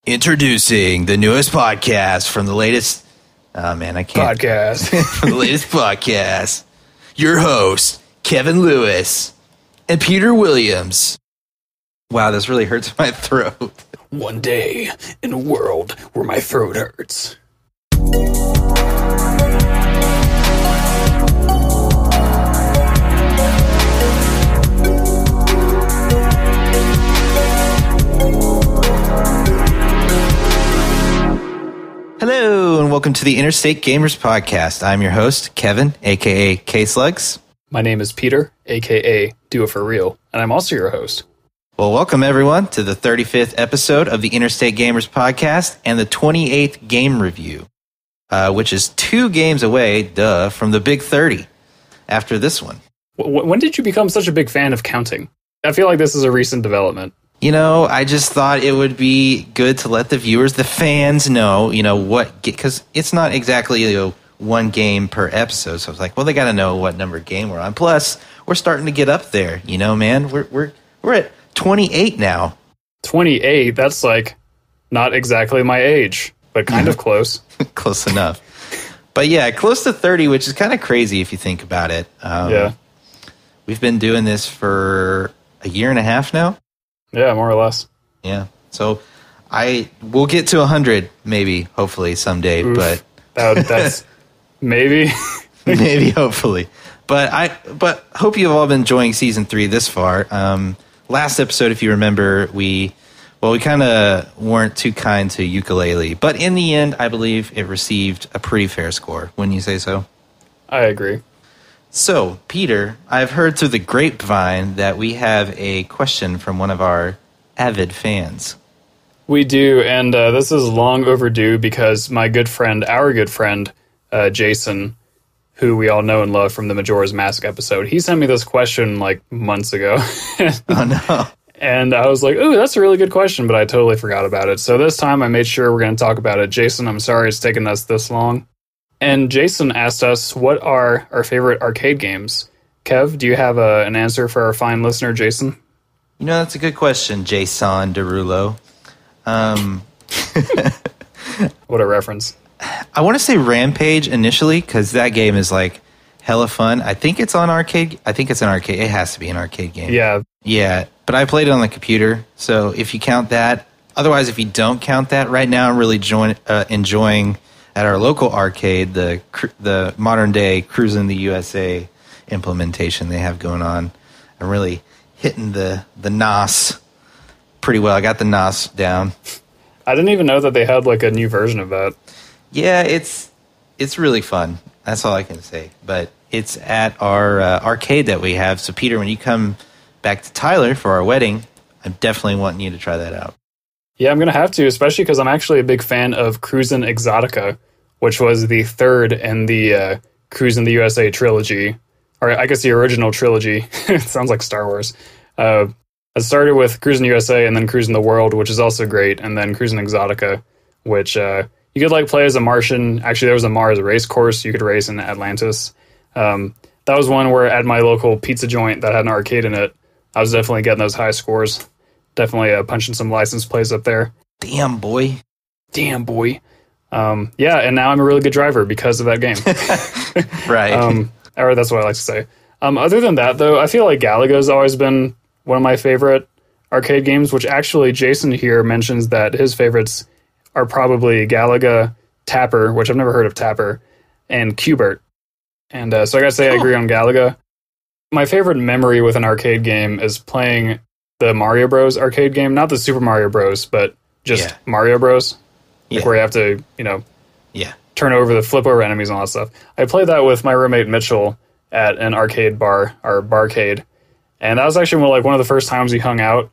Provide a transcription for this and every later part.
Introducing the newest podcast from the latest... Oh, man, I can't. Podcast. From the latest podcast. Your hosts, Kevin Lewis and Peter Williams. Wow, this really hurts my throat. One day in a world where my throat hurts. Hello, and welcome to the Interstate Gamers Podcast. I'm your host, Kevin, a.k.a. K-Slugs. My name is Peter, a.k.a. Do It For Real, and I'm also your host. Well, welcome, everyone, to the 35th episode of the Interstate Gamers Podcast and the 28th game review, which is 2 games away, from the Big 30 after this one. When did you become such a big fan of counting? I feel like this is a recent development. You know, I just thought it would be good to let the viewers, the fans know, what, because it's not exactly, one game per episode. So I was like, well, they got to know what number game we're on. Plus, we're starting to get up there, man. We're at 28 now. 28? That's like not exactly my age, but kind of close. Close enough. But yeah, close to 30, which is kind of crazy if you think about it. Yeah. We've been doing this for a year and a half now. Yeah, more or less. Yeah. So we'll get to 100 maybe, hopefully someday. Oof. But that's maybe. Maybe, hopefully. But hope you've all been enjoying season 3 this far. Last episode, if you remember, we kind of weren't too kind to Ukulele. But in the end, I believe it received a pretty fair score. Wouldn't you say so? I agree. So, Peter, I've heard through the grapevine that we have a question from one of our avid fans. We do, and this is long overdue because our good friend, Jason, who we all know and love from the Majora's Mask episode, he sent me this question like months ago. Oh, no. And I was like, ooh, that's a really good question, but I totally forgot about it. So this time I made sure we're going to talk about it. Jason, I'm sorry it's taken us this long. And Jason asked us, what are our favorite arcade games? Kev, do you have an answer for our fine listener, Jason? That's a good question, Jason Derulo. What a reference. I want to say Rampage initially, because that game is like hella fun. I think it's on arcade. I think it's an arcade. It has to be an arcade game. Yeah. Yeah, but I played it on the computer, so if you count that. Otherwise, if you don't count that, right now I'm really enjoying at our local arcade the modern-day Cruis'n the USA implementation they have going on. I'm really hitting the NOS pretty well. I got the NOS down. I didn't even know that they had like a new version of that. Yeah, it's really fun. That's all I can say. But it's at our arcade that we have. So, Peter, when you come back to Tyler for our wedding, I'm definitely wanting you to try that out. Yeah, I'm going to have to, especially because I'm actually a big fan of Cruis'n Exotica, which was the third in the Cruis'n the USA trilogy. Or I guess the original trilogy. It sounds like Star Wars. I started with Cruis'n USA and then Cruis'n the World, which is also great, and then Cruis'n Exotica, which you could like play as a Martian. Actually, there was a Mars race course you could race in Atlantis. That was one where at my local pizza joint that had an arcade in it, I was definitely getting those high scores. Definitely punching some license plates up there. Damn, boy. Yeah, and now I'm a really good driver because of that game. Right. Or that's what I like to say. Other than that, though, I feel like Galaga's always been one of my favorite arcade games, which actually Jason here mentions that his favorites are probably Galaga, Tapper, which I've never heard of Tapper, and Q*bert. And so I gotta say I agree on Galaga. My favorite memory with an arcade game is playing the Mario Bros. Arcade game. Not the Super Mario Bros., but just Mario Bros. Like where you have to, turn over flip over enemies and all that stuff. I played that with my roommate Mitchell at an arcade bar, or barcade. And that was actually one of the first times we hung out.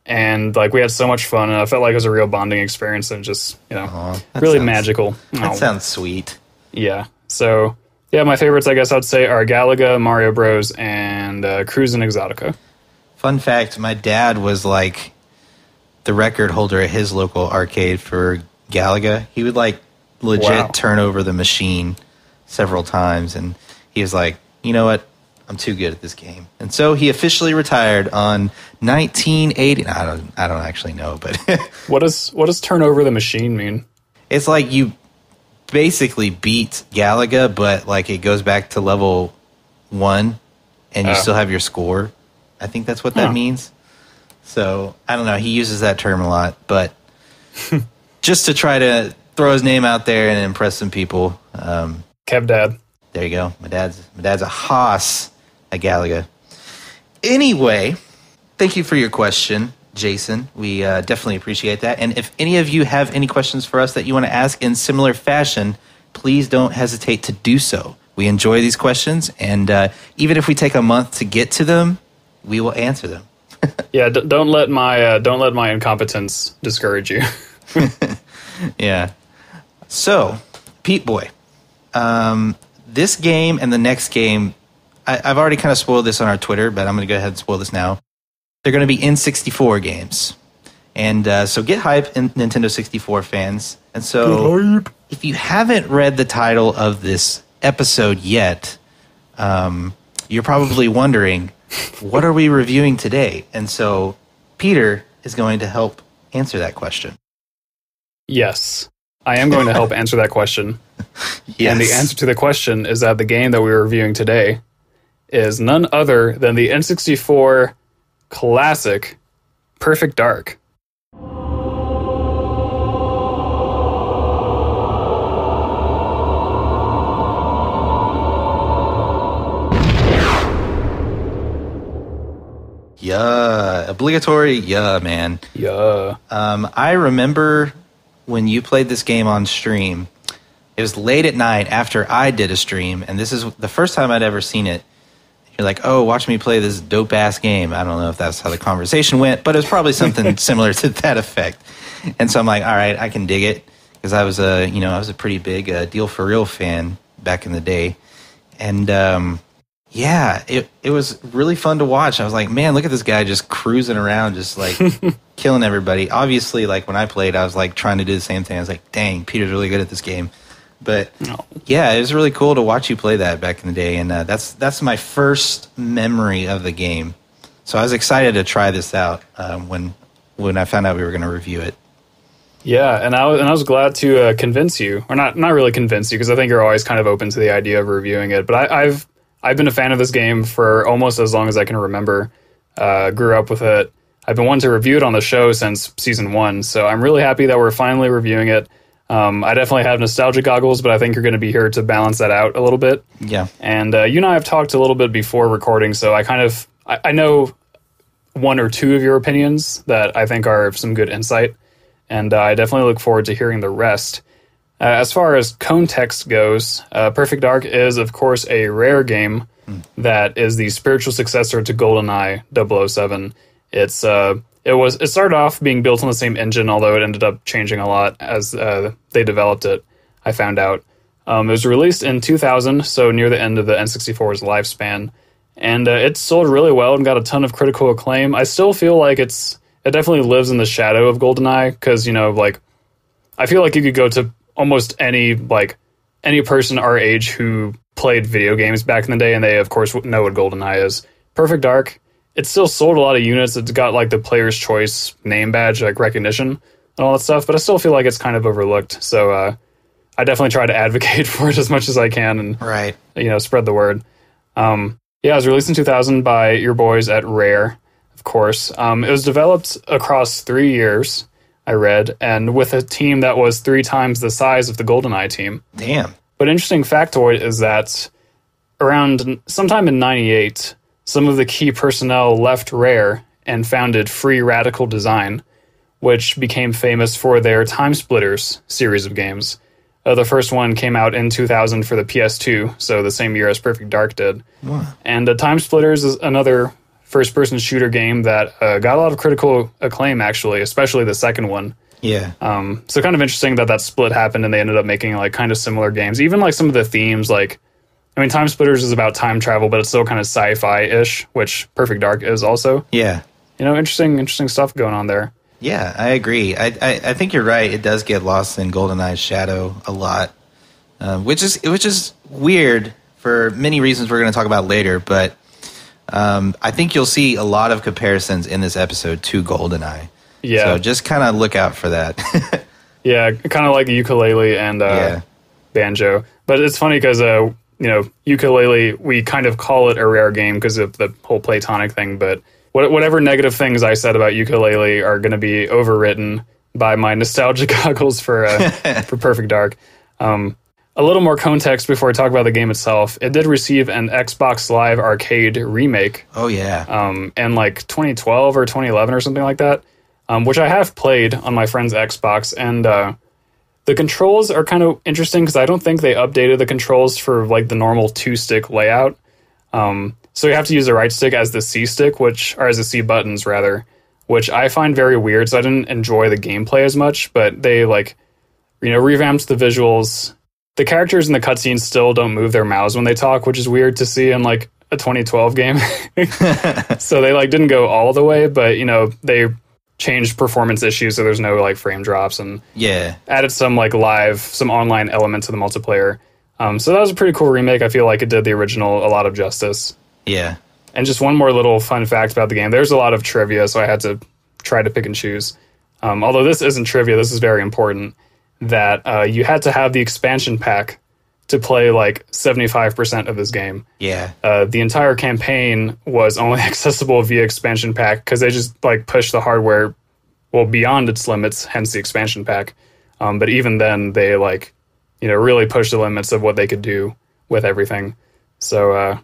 And like we had so much fun, and I felt like it was a real bonding experience and just, really magical. That sounds sweet. Yeah. So, yeah, my favorites, I guess I'd say, are Galaga, Mario Bros., and Cruis'n Exotica. Fun fact, my dad was like the record holder at his local arcade for Galaga. He would like legit turn over the machine several times, and he was like, you know what, I'm too good at this game. And so he officially retired on 1980. I don't actually know, but What does turn over the machine mean? it's like you basically beat Galaga, but like it goes back to level 1 and you still have your score. I think that's what that means. So I don't know. He uses that term a lot, but just to try to throw his name out there and impress some people. Kev Dad. There you go. My dad's a hoss at Galaga. Anyway, thank you for your question, Jason. We definitely appreciate that. And if any of you have any questions for us that you want to ask in similar fashion, please don't hesitate to do so. We enjoy these questions, and even if we take a month to get to them, we will answer them. Yeah, don't let my incompetence discourage you. Yeah. So, Pete Boy, this game and the next game, I've already kind of spoiled this on our Twitter, but I'm going to go ahead and spoil this now. They're going to be N64 games. And so get hype, Nintendo 64 fans. And so if you haven't read the title of this episode yet, you're probably wondering, what are we reviewing today? And so Peter is going to help answer that question. Yes, I am going to help answer that question. Yes. And the answer to the question is that the game that we're reviewing today is none other than the N64 classic Perfect Dark. Yeah, obligatory. Yeah, man. Yeah. I remember when you played this game on stream. It was late at night after I did a stream, and this is the first time I'd ever seen it. You're like, oh, watch me play this dope-ass game. I don't know if that's how the conversation went, but it was probably something similar to that effect. And so I'm like, all right, I can dig it, because I was a pretty big Deal for Real fan back in the day. And yeah, it was really fun to watch. I was like, man, look at this guy just cruising around, just like killing everybody. Obviously, like when I played, I was like trying to do the same thing. I was like, dang, Peter's really good at this game. But yeah, it was really cool to watch you play that back in the day, and that's my first memory of the game. So I was excited to try this out when I found out we were going to review it. Yeah, and I was glad to convince you, or not really convince you, because I think you're always kind of open to the idea of reviewing it. But I've been a fan of this game for almost as long as I can remember. Grew up with it. I've been wanting to review it on the show since season 1, so I'm really happy that we're finally reviewing it. I definitely have nostalgia goggles, but I think you're going to be here to balance that out a little bit. Yeah. And you and I have talked a little bit before recording, so I know one or two of your opinions that I think are some good insight, and I definitely look forward to hearing the rest. As far as context goes, Perfect Dark is, of course, a Rare game that is the spiritual successor to GoldenEye 007. It started off being built on the same engine, although it ended up changing a lot as they developed it, I found out. It was released in 2000, so near the end of the N64's lifespan, and it sold really well and got a ton of critical acclaim. I still feel like it definitely lives in the shadow of GoldenEye, because, I feel like you could go to almost any person our age who played video games back in the day, and they, of course, know what GoldenEye is. Perfect Dark, it still sold a lot of units. It's got the player's choice name badge, recognition and all that stuff, but I still feel like it's kind of overlooked. So I definitely try to advocate for it as much as I can and spread the word. It was released in 2000 by your boys at Rare, of course. It was developed across 3 years, I read, and with a team that was 3 times the size of the GoldenEye team. Damn. But interesting factoid is that around sometime in 98, some of the key personnel left Rare and founded Free Radical Design, which became famous for their Time Splitters series of games. The first one came out in 2000 for the PS2, so the same year as Perfect Dark did. Wow. And Time Splitters is another first-person shooter game that got a lot of critical acclaim, actually, especially the second one. Yeah. So kind of interesting that split happened and they ended up making kind of similar games. Even some of the themes, Time Splitters is about time travel, but it's still kind of sci-fi-ish, which Perfect Dark is also. Yeah. Interesting stuff going on there. Yeah, I agree. I think you're right. It does get lost in GoldenEye's shadow a lot, which is weird for many reasons we're going to talk about later. But I think you'll see a lot of comparisons in this episode to GoldenEye. Yeah. So just kind of look out for that. Yeah, kind of like ukulele and banjo. But it's funny because, ukulele, we kind of call it a rare game because of the whole Platonic thing. But whatever negative things I said about ukulele are going to be overwritten by my nostalgia goggles for Perfect Dark. A little more context before I talk about the game itself. It did receive an Xbox Live Arcade remake. Oh, yeah. In like 2012 or 2011 or something like that, which I have played on my friend's Xbox. And the controls are kind of interesting because I don't think they updated the controls for like the normal 2-stick layout. So you have to use the right stick as the C stick, or as the C buttons rather, which I find very weird. So I didn't enjoy the gameplay as much, but they revamped the visuals. The characters in the cutscenes still don't move their mouths when they talk, which is weird to see in like a 2012 game. So they didn't go all the way, but they changed performance issues so there's no like frame drops, and added some some online elements to the multiplayer. So that was a pretty cool remake. I feel like it did the original a lot of justice. Yeah. And just one more little fun fact about the game. There's a lot of trivia, so I had to try to pick and choose. Although this isn't trivia, this is very important. That you had to have the expansion pack to play like 75% of this game. Yeah. The entire campaign was only accessible via expansion pack because they just pushed the hardware beyond its limits, hence the expansion pack. But even then, they really pushed the limits of what they could do with everything. So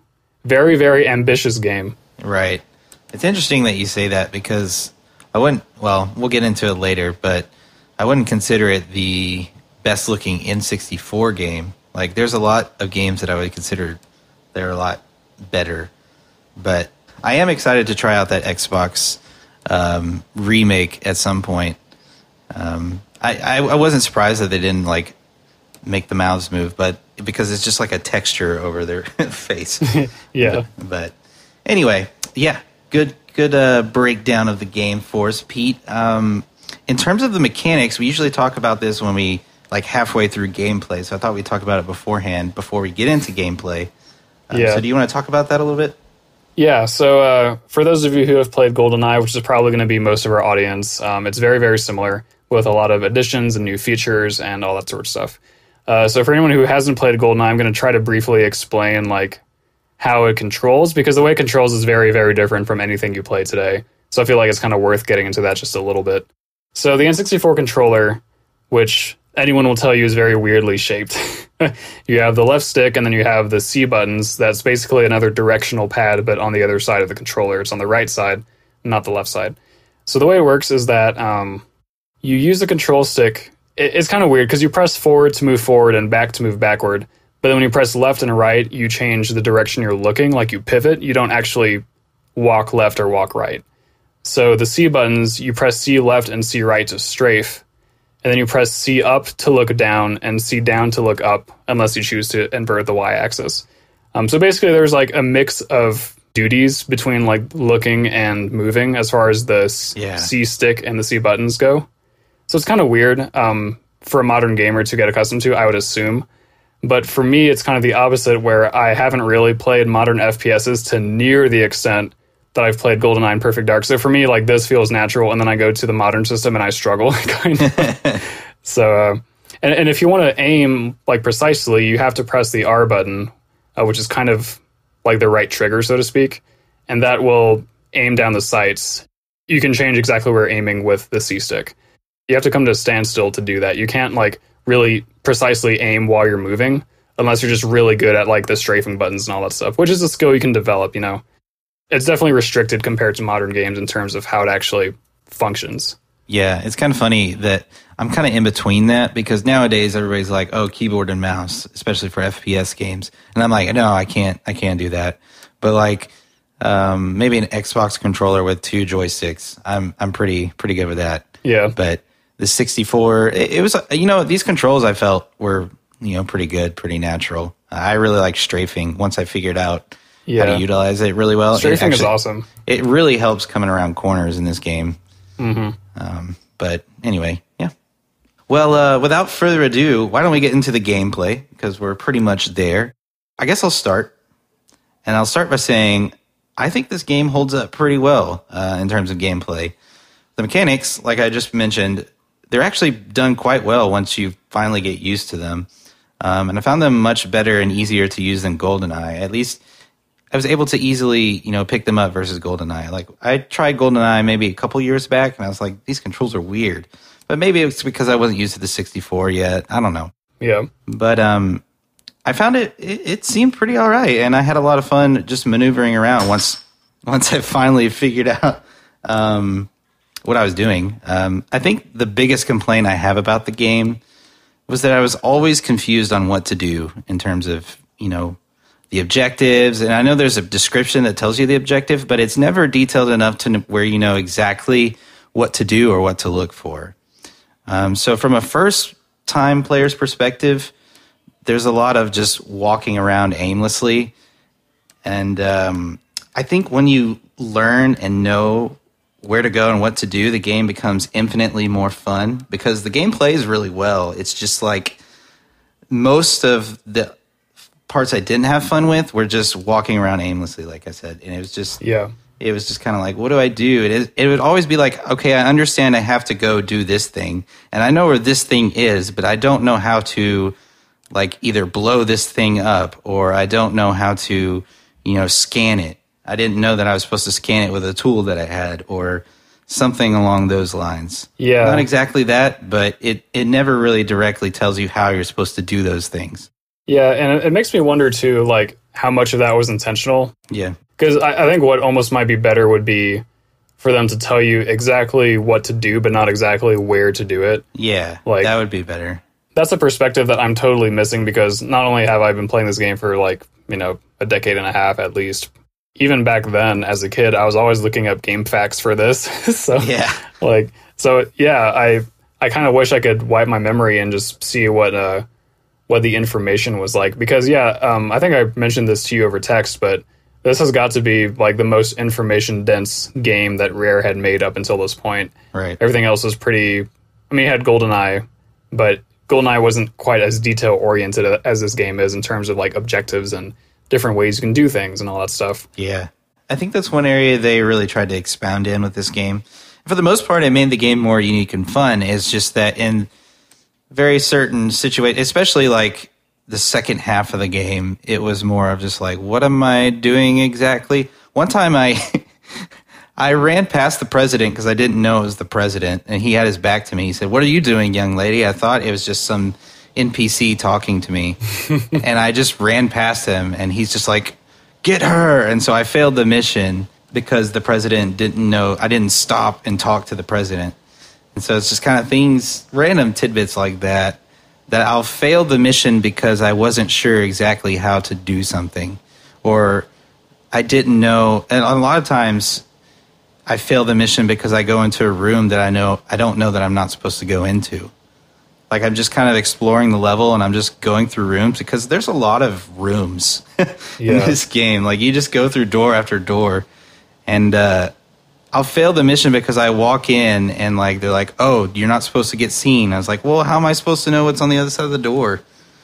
very, very ambitious game. Right. It's interesting that you say that because we'll get into it later, but I wouldn't consider it the best looking N64 game. Like, there's a lot of games that I would consider they're a lot better. But I am excited to try out that Xbox remake at some point. I wasn't surprised that they didn't make the mouths move, but because it's just like a texture over their face. Yeah. But anyway, yeah, good breakdown of the game for us, Pete. In terms of the mechanics, we usually talk about this when we halfway through gameplay. So I thought we'd talk about it beforehand before we get into gameplay. So do you want to talk about that a little bit? Yeah. So for those of you who have played GoldenEye, which is probably going to be most of our audience, it's very, very similar with a lot of additions and new features and all that sort of stuff. So for anyone who hasn't played GoldenEye, I'm going to try to briefly explain how it controls, because the way it controls is very, very different from anything you play today. So I feel like it's kind of worth getting into that just a little bit. So the N64 controller, which anyone will tell you is very weirdly shaped. You have the left stick, and then you have the C buttons. That's basically another directional pad, but on the other side of the controller. It's on the right side, not the left side. So the way it works is that you use the control stick. It's kind of weird because you press forward to move forward and back to move backward. But then when you press left and right, you change the direction you're looking, like you pivot. You don't actually walk left or walk right. So the C buttons, you press C left and C right to strafe. And then you press C up to look down and C down to look up, unless you choose to invert the Y-axis. So basically there's a mix of duties between looking and moving as far as the C stick and the C buttons go. So it's kind of weird for a modern gamer to get accustomed to, I would assume. But for me, it's kind of the opposite, where I haven't really played modern FPSs to near the extent that I've played GoldenEye and Perfect Dark. So for me, this feels natural, and then I go to the modern system and I struggle, kind of. So, and if you want to aim precisely, you have to press the R button, which is kind of the right trigger, so to speak, and that will aim down the sights. You can change exactly where you're aiming with the C stick. You have to come to a standstill to do that. You can't really precisely aim while you're moving, unless you're just really good at the strafing buttons and all that stuff, which is a skill you can develop, It's definitely restricted compared to modern games in terms of how it actually functions. Yeah, it's kind of funny that I'm kind of in between that, because nowadays everybody's like, oh, keyboard and mouse, especially for FPS games. And I'm like, no, I can't do that. But maybe an Xbox controller with 2 joysticks, I'm pretty good with that. Yeah. But the 64, it was, these controls I felt were, pretty good, pretty natural. I really like strafing once I figured out how to utilize it really well. Strafing is awesome. It really helps coming around corners in this game. Mm-hmm. But anyway, yeah. Well, without further ado, why don't we get into the gameplay? Because we're pretty much there. I guess I'll start. And I'll start by saying I think this game holds up pretty well in terms of gameplay. The mechanics, like I just mentioned, they're actually done quite well once you finally get used to them. And I found them much better and easier to use than GoldenEye. At least I was able to easily, pick them up versus GoldenEye. Like, I tried GoldenEye maybe a couple years back, and I was like, these controls are weird. But maybe it's because I wasn't used to the 64 yet. I don't know. Yeah. But I found it seemed pretty all right, and I had a lot of fun just maneuvering around once I finally figured out what I was doing. I think the biggest complaint I have about the game was that I was always confused on what to do in terms of, the objectives. And I know there's a description that tells you the objective, but it's never detailed enough to where you know exactly what to do or what to look for. So from a first-time player's perspective, there's a lot of just walking around aimlessly. And I think when you learn and know where to go and what to do, the game becomes infinitely more fun because the game plays really well. It's just like most of the parts I didn't have fun with were just walking around aimlessly, like I said. And it was just kind of like, what do I do? It would always be like, okay, I understand I have to go do this thing. And I know where this thing is, but I don't know how to like either blow this thing up or I don't know how to, scan it. I didn't know that I was supposed to scan it with a tool that I had or something along those lines. Yeah. Not exactly that, but it never really directly tells you how you're supposed to do those things. Yeah, and it makes me wonder, too, like, how much of that was intentional. Yeah. Because I think what almost might be better would be for them to tell you exactly what to do, but not exactly where to do it. Yeah, like, that would be better. That's a perspective that I'm totally missing because not only have I been playing this game for, like, a decade and a half at least, even back then, as a kid, I was always looking up game facts for this. I kind of wish I could wipe my memory and just see what the information was like. Because, I think I mentioned this to you over text, but this has got to be, like, the most information-dense game that Rare had made up until this point. Right. Everything else was pretty... I mean, it had GoldenEye, but GoldenEye wasn't quite as detail-oriented as this game is in terms of, like, objectives and different ways you can do things and all that stuff. Yeah. I think that's one area they really tried to expound in with this game. For the most part, it made the game more unique and fun. It's just that in very certain situations, especially like the second half of the game, it was more of just like, what am I doing exactly? One time I ran past the president because I didn't know it was the president, and he had his back to me. He said, "What are you doing, young lady?" I thought it was just some NPC talking to me, and I just ran past him, and he's just like, "Get her!" And so I failed the mission because the president didn't know. I didn't stop and talk to the president. And so it's just kind of things, random tidbits like that I'll fail the mission because I wasn't sure exactly how to do something. Or I didn't know, and a lot of times I fail the mission because I go into a room that I don't know that I'm not supposed to go into. Like, I'm just kind of exploring the level and I'm just going through rooms because there's a lot of rooms in this game. Like, you just go through door after door, and I'll fail the mission because I walk in and like they're like, "Oh, you're not supposed to get seen." I was like, "Well, how am I supposed to know what's on the other side of the door?"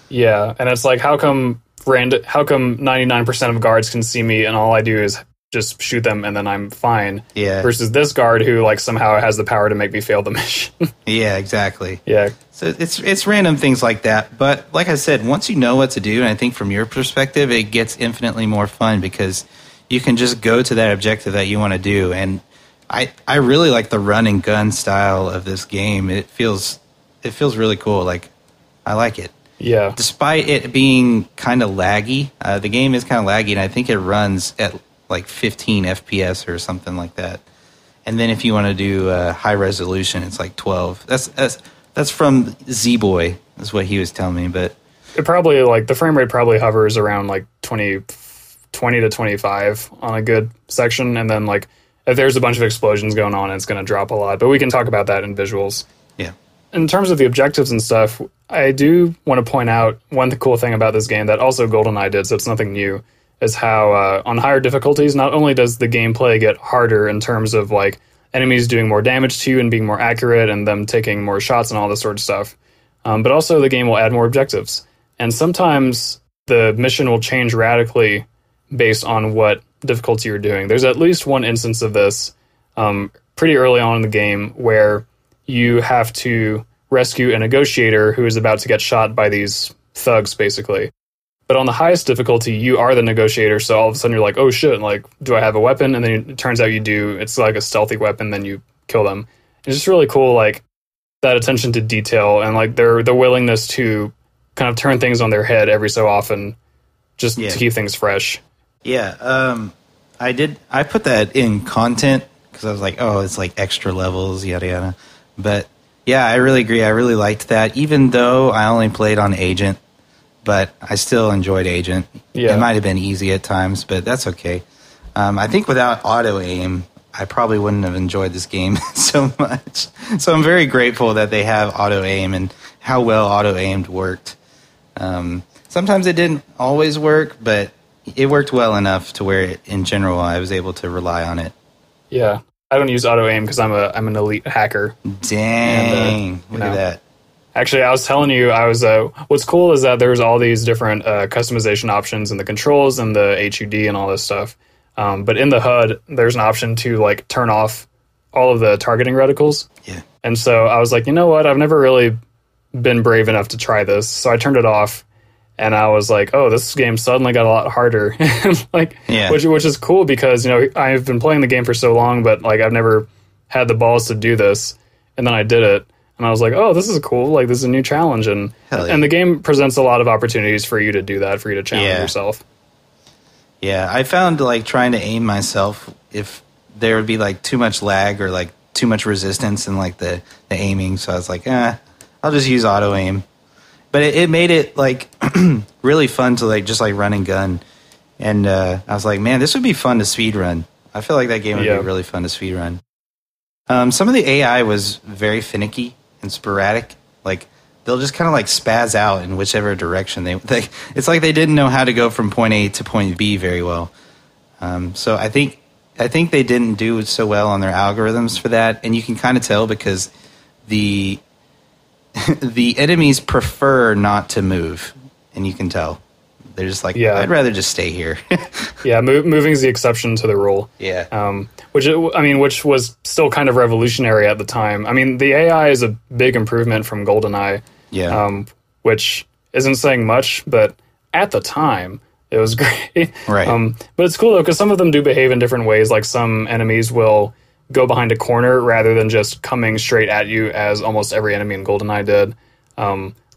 Yeah, and it's like, how come 99% of guards can see me and all I do is just shoot them and then I'm fine? Yeah. Versus this guard who like somehow has the power to make me fail the mission. Yeah, exactly. Yeah. So it's random things like that. But like I said, once you know what to do, and I think from your perspective, it gets infinitely more fun because you can just go to that objective that you want to do. And I really like the run and gun style of this game. It feels really cool. Like, I like it. Yeah. Despite it being kind of laggy, the game is kind of laggy, and I think it runs at like 15 FPS or something like that. And then if you want to do high resolution, it's like 12. That's from Z-Boy, is what he was telling me. But it probably, like, the frame rate probably hovers around like 20 to 25 on a good section, and then like if there's a bunch of explosions going on, it's going to drop a lot. But we can talk about that in visuals. Yeah. In terms of the objectives and stuff, I do want to point out one cool thing about this game that also GoldenEye did, so it's nothing new, is how on higher difficulties, not only does the gameplay get harder in terms of like enemies doing more damage to you and being more accurate and them taking more shots and all this sort of stuff, but also the game will add more objectives. And sometimes the mission will change radically based on what difficulty you're doing. There's at least one instance of this pretty early on in the game where you have to rescue a negotiator who is about to get shot by these thugs, basically. But on the highest difficulty, you are the negotiator, so all of a sudden you're like, oh shit, like, do I have a weapon? And then it turns out you do. It's like a stealthy weapon, then you kill them. It's just really cool, like, that attention to detail and, like, their willingness to kind of turn things on their head every so often just to keep things fresh. Yeah, I put that in content because I was like, oh, it's like extra levels, yada, yada. But, yeah, I really agree. I really liked that, even though I only played on Agent. But I still enjoyed Agent. Yeah. It might have been easy at times, but that's okay. I think without auto-aim, I probably wouldn't have enjoyed this game so much. So I'm very grateful that they have auto-aim and how well auto-aimed worked. Sometimes it didn't always work, but it worked well enough to where, in general, I was able to rely on it. Yeah. I don't use auto-aim because I'm an elite hacker. Dang. And, look at that. Actually, I was telling you, what's cool is that there's all these different customization options in the controls and the HUD and all this stuff. But in the HUD, there's an option to like turn off all of the targeting reticles. Yeah. And so I was like, you know what? I've never really been brave enough to try this. So I turned it off and I was like, oh, this game suddenly got a lot harder. Like, which is cool because, you know, I've been playing the game for so long, but like I've never had the balls to do this. And then I did it. And I was like, oh, this is cool. Like, this is a new challenge. And the game presents a lot of opportunities for you to do that, for you to challenge yourself. Yeah, I found, like, trying to aim myself, if there would be, like, too much lag or, like, too much resistance in, like, the aiming. So I was like, I'll just use auto-aim. But it made it, like, really fun to, like, just, like, run and gun. And I was like, man, this would be fun to speedrun. I feel like that game would be really fun to speedrun. Some of the AI was very finicky and sporadic. Like, they'll just kind of like spaz out in whichever direction they it's like they didn't know how to go from point A to point B very well. So I think they didn't do so well on their algorithms for that, and you can kind of tell because the enemies prefer not to move, and you can tell. They're just like, I'd rather just stay here. Moving is the exception to the rule. Yeah. Which was still kind of revolutionary at the time. I mean, the AI is a big improvement from GoldenEye. Yeah. Which isn't saying much, but at the time, it was great. Right. But it's cool, though, because some of them do behave in different ways. Like, some enemies will go behind a corner rather than just coming straight at you, as almost every enemy in GoldenEye did.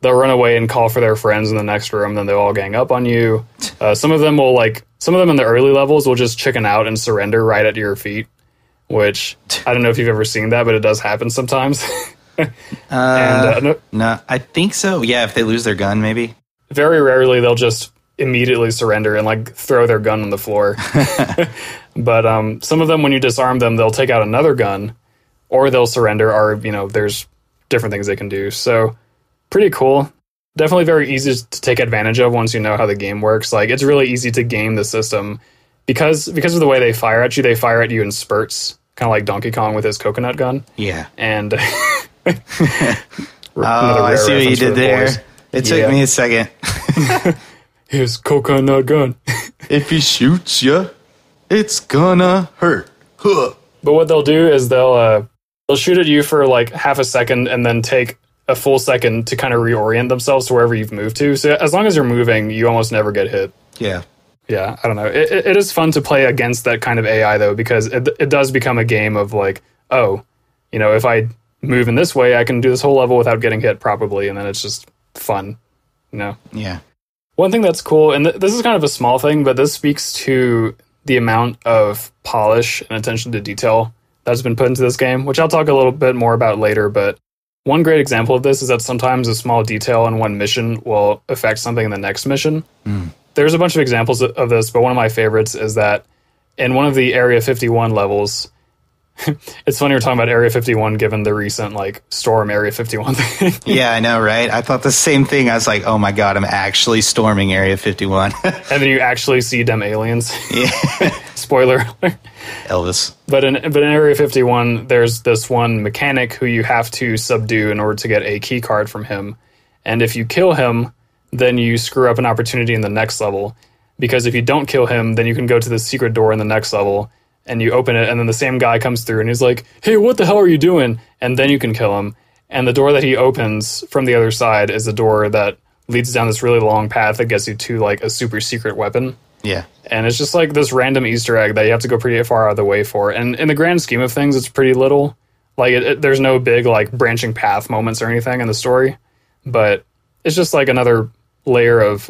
They'll run away and call for their friends in the next room, then they'll all gang up on you. Some of them in the early levels will just chicken out and surrender right at your feet, which I don't know if you've ever seen that, but it does happen sometimes. No, I think so. Yeah, if they lose their gun, maybe. Very rarely they'll just immediately surrender and like throw their gun on the floor. But some of them, when you disarm them, they'll take out another gun, or they'll surrender, or there's different things they can do. So pretty cool. Definitely very easy to take advantage of once you know how the game works. Like, it's really easy to game the system because of the way they fire at you. They fire at you in spurts, kind of like Donkey Kong with his coconut gun. Yeah. And I see what you did there. It took me a second. His coconut gun. If he shoots you, it's gonna hurt. Huh. But what they'll do is they'll shoot at you for like half a second and then take a full second to kind of reorient themselves to wherever you've moved to. So as long as you're moving, you almost never get hit. Yeah. Yeah, I don't know. It is fun to play against that kind of AI, though, because it does become a game of like, oh, if I move in this way, I can do this whole level without getting hit probably, and then it's just fun, Yeah. One thing that's cool, and this is kind of a small thing, but this speaks to the amount of polish and attention to detail that's been put into this game, which I'll talk a little bit more about later, but one great example of this is that sometimes a small detail in one mission will affect something in the next mission. There's a bunch of examples of this, but one of my favorites is that in one of the Area 51 levels, it's funny we're talking about Area 51 given the recent like storm Area 51 thing. Yeah, I know, right? I thought the same thing. I was like, oh my god, I'm actually storming Area 51. And then you actually see them aliens. Yeah. Spoiler alert. Elvis. But in Area 51, there's this one mechanic who you have to subdue in order to get a key card from him. And if you kill him, then you screw up an opportunity in the next level. because if you don't kill him, then you can go to the secret door in the next level, and you open it, and then the same guy comes through, and he's like, hey, what the hell are you doing? And then you can kill him. And the door that he opens from the other side is a door that leads down this really long path that gets you to, like, a super secret weapon. Yeah. And it's just, like, this random Easter egg that you have to go pretty far out of the way for. And in the grand scheme of things, it's pretty little. Like, there's no big, like, branching path moments or anything in the story. But it's just, like, another layer of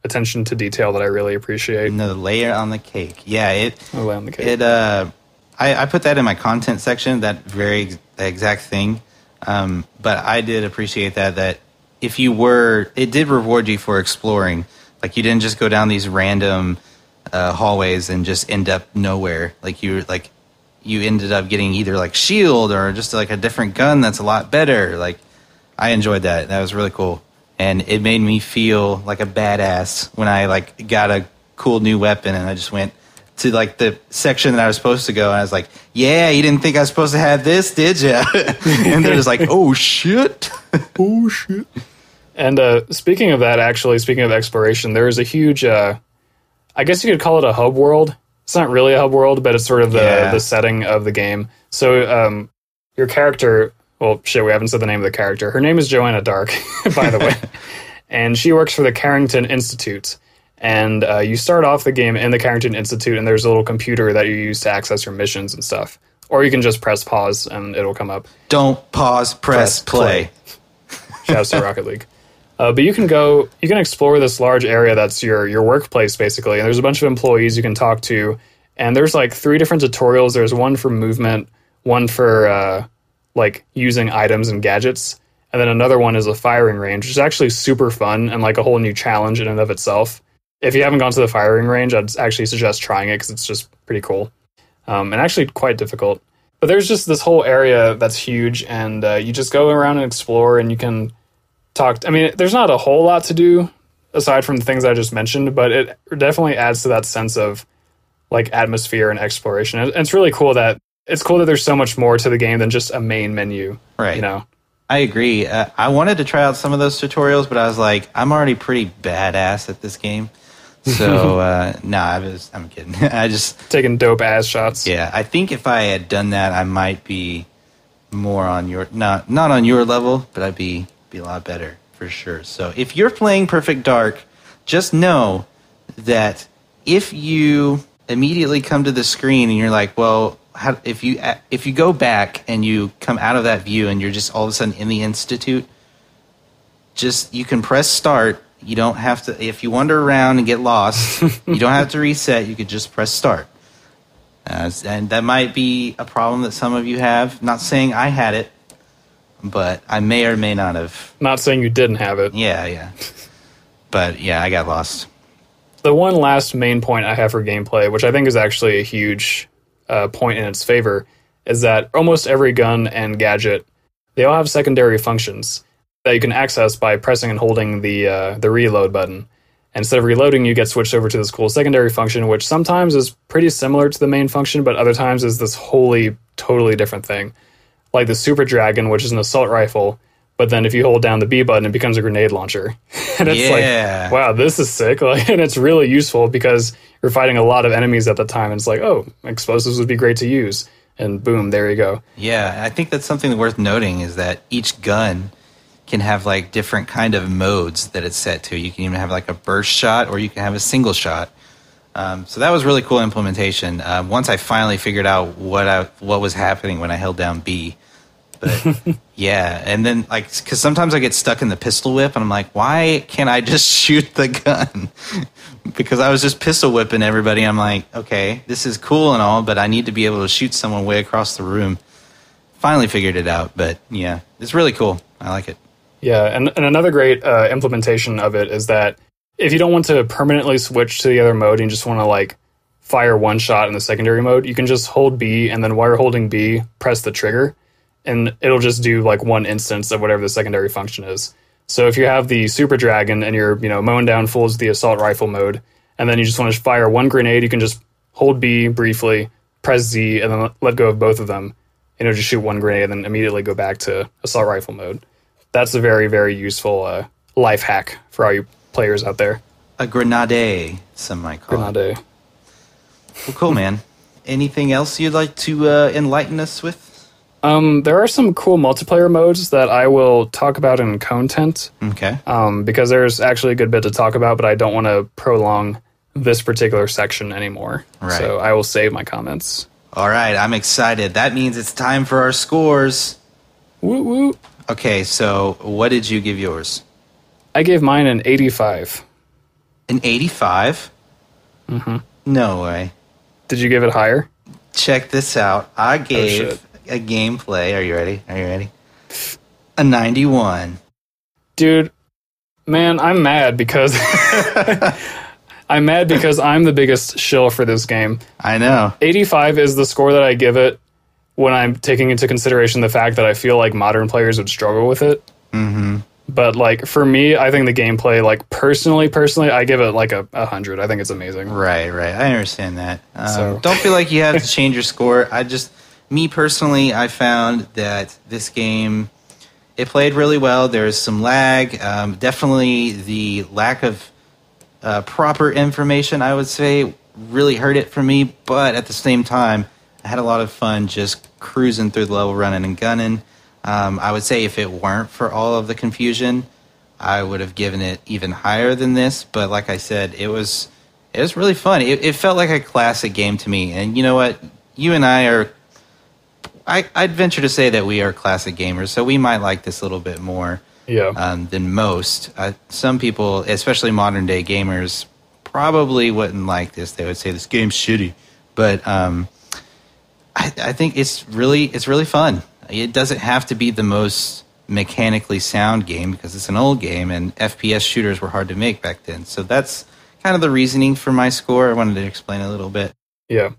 attention to detail that I really appreciate. Another layer on the cake. Yeah, layer on the cake. I put that in my content section, that exact thing. But I did appreciate that if it did reward you for exploring. Like, you didn't just go down these random hallways and just end up nowhere. Like, you ended up getting either, like, shield or just, like, a different gun that's a lot better. Like, I enjoyed that. That was really cool. And it made me feel like a badass when I, like, got a cool new weapon and I just went to, like, the section that I was supposed to go, and I was like, yeah, you didn't think I was supposed to have this, did you? And they're just like, oh, shit. Oh, shit. And speaking of that, actually, speaking of exploration, there is a huge, I guess you could call it a hub world. It's not really a hub world, but it's sort of the setting of the game. So your character, well, shit, we haven't said the name of the character. Her name is Joanna Dark, by the way. And she works for the Carrington Institute. And you start off the game in the Carrington Institute, and there's a little computer that you use to access your missions and stuff. Or you can just press pause, and it'll come up. Don't pause, press play. Shouts to Rocket League. But you can explore this large area that's your workplace, basically. And there's a bunch of employees you can talk to. And there's, like, 3 different tutorials. There's one for movement, one for, like, using items and gadgets. And then another one is a firing range, which is actually super fun and, like, a whole new challenge in and of itself. If you haven't gone to the firing range, I'd actually suggest trying it because it's just pretty cool. And actually quite difficult. But there's just this whole area that's huge, and you just go around and explore, and you can talk. I mean, there's not a whole lot to do aside from the things I just mentioned, but it definitely adds to that sense of, like, atmosphere and exploration. And it's really cool that there's so much more to the game than just a main menu. Right. You know? I agree. I wanted to try out some of those tutorials, but I was like, I'm already pretty badass at this game. So, I'm kidding. I just... taking dope ass shots. Yeah, I think if I had done that, I might be more on your... Not on your level, but I'd be a lot better, for sure. So, if you're playing Perfect Dark, just know that if you immediately come to the screen and you're like, well, if you go back and you come out of that view and you're just all of a sudden in the Institute, you can press start. You don't have to, if you wander around and get lost, you don't have to reset. You could just press start. And that might be a problem that some of you have. Not saying I had it, but I may or may not have. Not saying you didn't have it. Yeah. But yeah, I got lost. The one last main point I have for gameplay, which I think is actually a huge point in its favor, is that almost every gun and gadget, they all have secondary functions that you can access by pressing and holding the reload button. And instead of reloading, you get switched over to this cool secondary function, which sometimes is pretty similar to the main function, but other times is this totally different thing. Like the Super Dragon, which is an assault rifle, but then if you hold down the B button, it becomes a grenade launcher. And it's like, wow, this is sick. Like, and it's really useful because you're fighting a lot of enemies at the time, and it's like, oh, explosives would be great to use. And boom, there you go. Yeah, I think that's something worth noting is that each gun can have like different kind of modes that it's set to. You can even have like a burst shot, or you can have a single shot. So that was really cool implementation. Once I finally figured out what was happening when I held down B. But yeah, and then like, because sometimes I get stuck in the pistol whip, and I'm like, why can't I just shoot the gun? Because I was just pistol whipping everybody. I'm like, okay, this is cool and all, but I need to be able to shoot someone way across the room. Finally figured it out, but yeah, it's really cool. I like it. Yeah, and another great implementation of it is that if you don't want to permanently switch to the other mode and you just want to like fire one shot in the secondary mode, you can just hold B, and then while you're holding B, press the trigger, and it'll just do like one instance of whatever the secondary function is. So if you have the Super Dragon and you're, mowing down fools with the assault rifle mode, and then you just want to fire one grenade, you can just hold B briefly, press Z, and then let go of both of them, and it'll just shoot one grenade and then immediately go back to assault rifle mode. That's a very, very useful life hack for all you players out there. A grenade, some might call it. Grenade. Well, cool, man. Anything else you'd like to enlighten us with? There are some cool multiplayer modes that I will talk about in content. Okay. Because there's actually a good bit to talk about, but I don't want to prolong this particular section anymore. Right. So I will save my comments. All right, I'm excited. That means it's time for our scores. Woo woo. Okay, so what did you give yours? I gave mine an 85. An 85? Mm-hmm. No way. Did you give it higher? Check this out. I gave a gameplay. Are you ready? A 91. Dude, man, I'm mad because I'm the biggest shill for this game. I know. 85 is the score that I give it when I'm taking into consideration the fact that I feel like modern players would struggle with it. Mm-hmm. But like for me, I think the gameplay, like personally, I give it like a 100. I think it's amazing. Right. I understand that. Don't feel like you have to change your score. Me personally, I found that this game, it played really well. There's some lag. Definitely the lack of proper information, I would say, really hurt it for me. But at the same time, I had a lot of fun just cruising through the level, running and gunning. I would say if it weren't for all of the confusion, I would have given it even higher than this. But like I said, it was really fun. It felt like a classic game to me. And you know what? You and I are... I'd venture to say that we are classic gamers, so we might like this a little bit more than most. Some people, especially modern day gamers, probably wouldn't like this. They would say this game's shitty, but I think it's really fun. It doesn't have to be the most mechanically sound game because it's an old game, and FPS shooters were hard to make back then. So that's kind of the reasoning for my score. I wanted to explain a little bit. Yeah.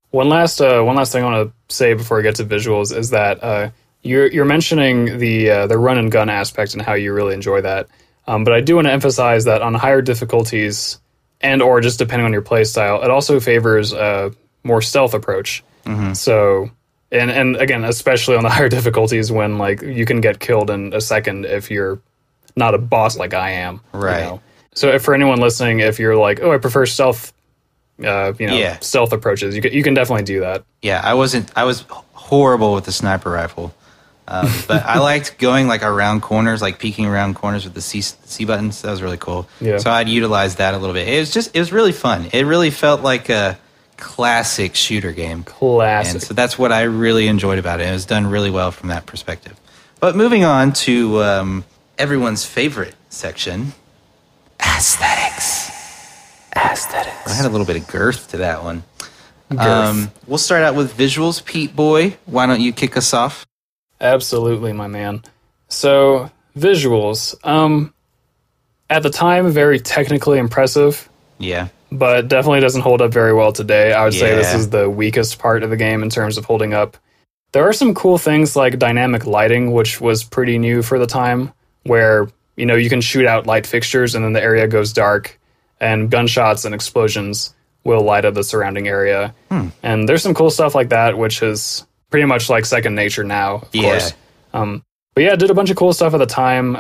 One last thing I want to say before I get to visuals is that you're mentioning the run and gun aspect and how you really enjoy that. But I do want to emphasize that on higher difficulties and or just depending on your play style, it also favors a more stealth approach. Mm-hmm. So and again, especially on the higher difficulties when like you can get killed in a second if you're not a boss like I am. Right. You know? So if for anyone listening, if you're like, oh, I prefer stealth. Stealth approaches. You can definitely do that. Yeah, I was horrible with the sniper rifle, but I liked going like around corners, like peeking around corners with the C buttons. That was really cool. Yeah. So I'd utilize that a little bit. It was really fun. It really felt like a classic shooter game. Classic. And so that's what I really enjoyed about it. It was done really well from that perspective. But moving on to everyone's favorite section, aesthetics. I had a little bit of girth to that one. We'll start out with visuals. Pete Boy, why don't you kick us off? Absolutely, my man. So, visuals. At the time, very technically impressive. Yeah. But definitely doesn't hold up very well today. I would say this is the weakest part of the game in terms of holding up. There are some cool things like dynamic lighting, which was pretty new for the time, where you can shoot out light fixtures and then the area goes dark. And gunshots and explosions will light up the surrounding area. And there's some cool stuff like that, which is pretty much like second nature now, of course. But yeah, it did a bunch of cool stuff at the time.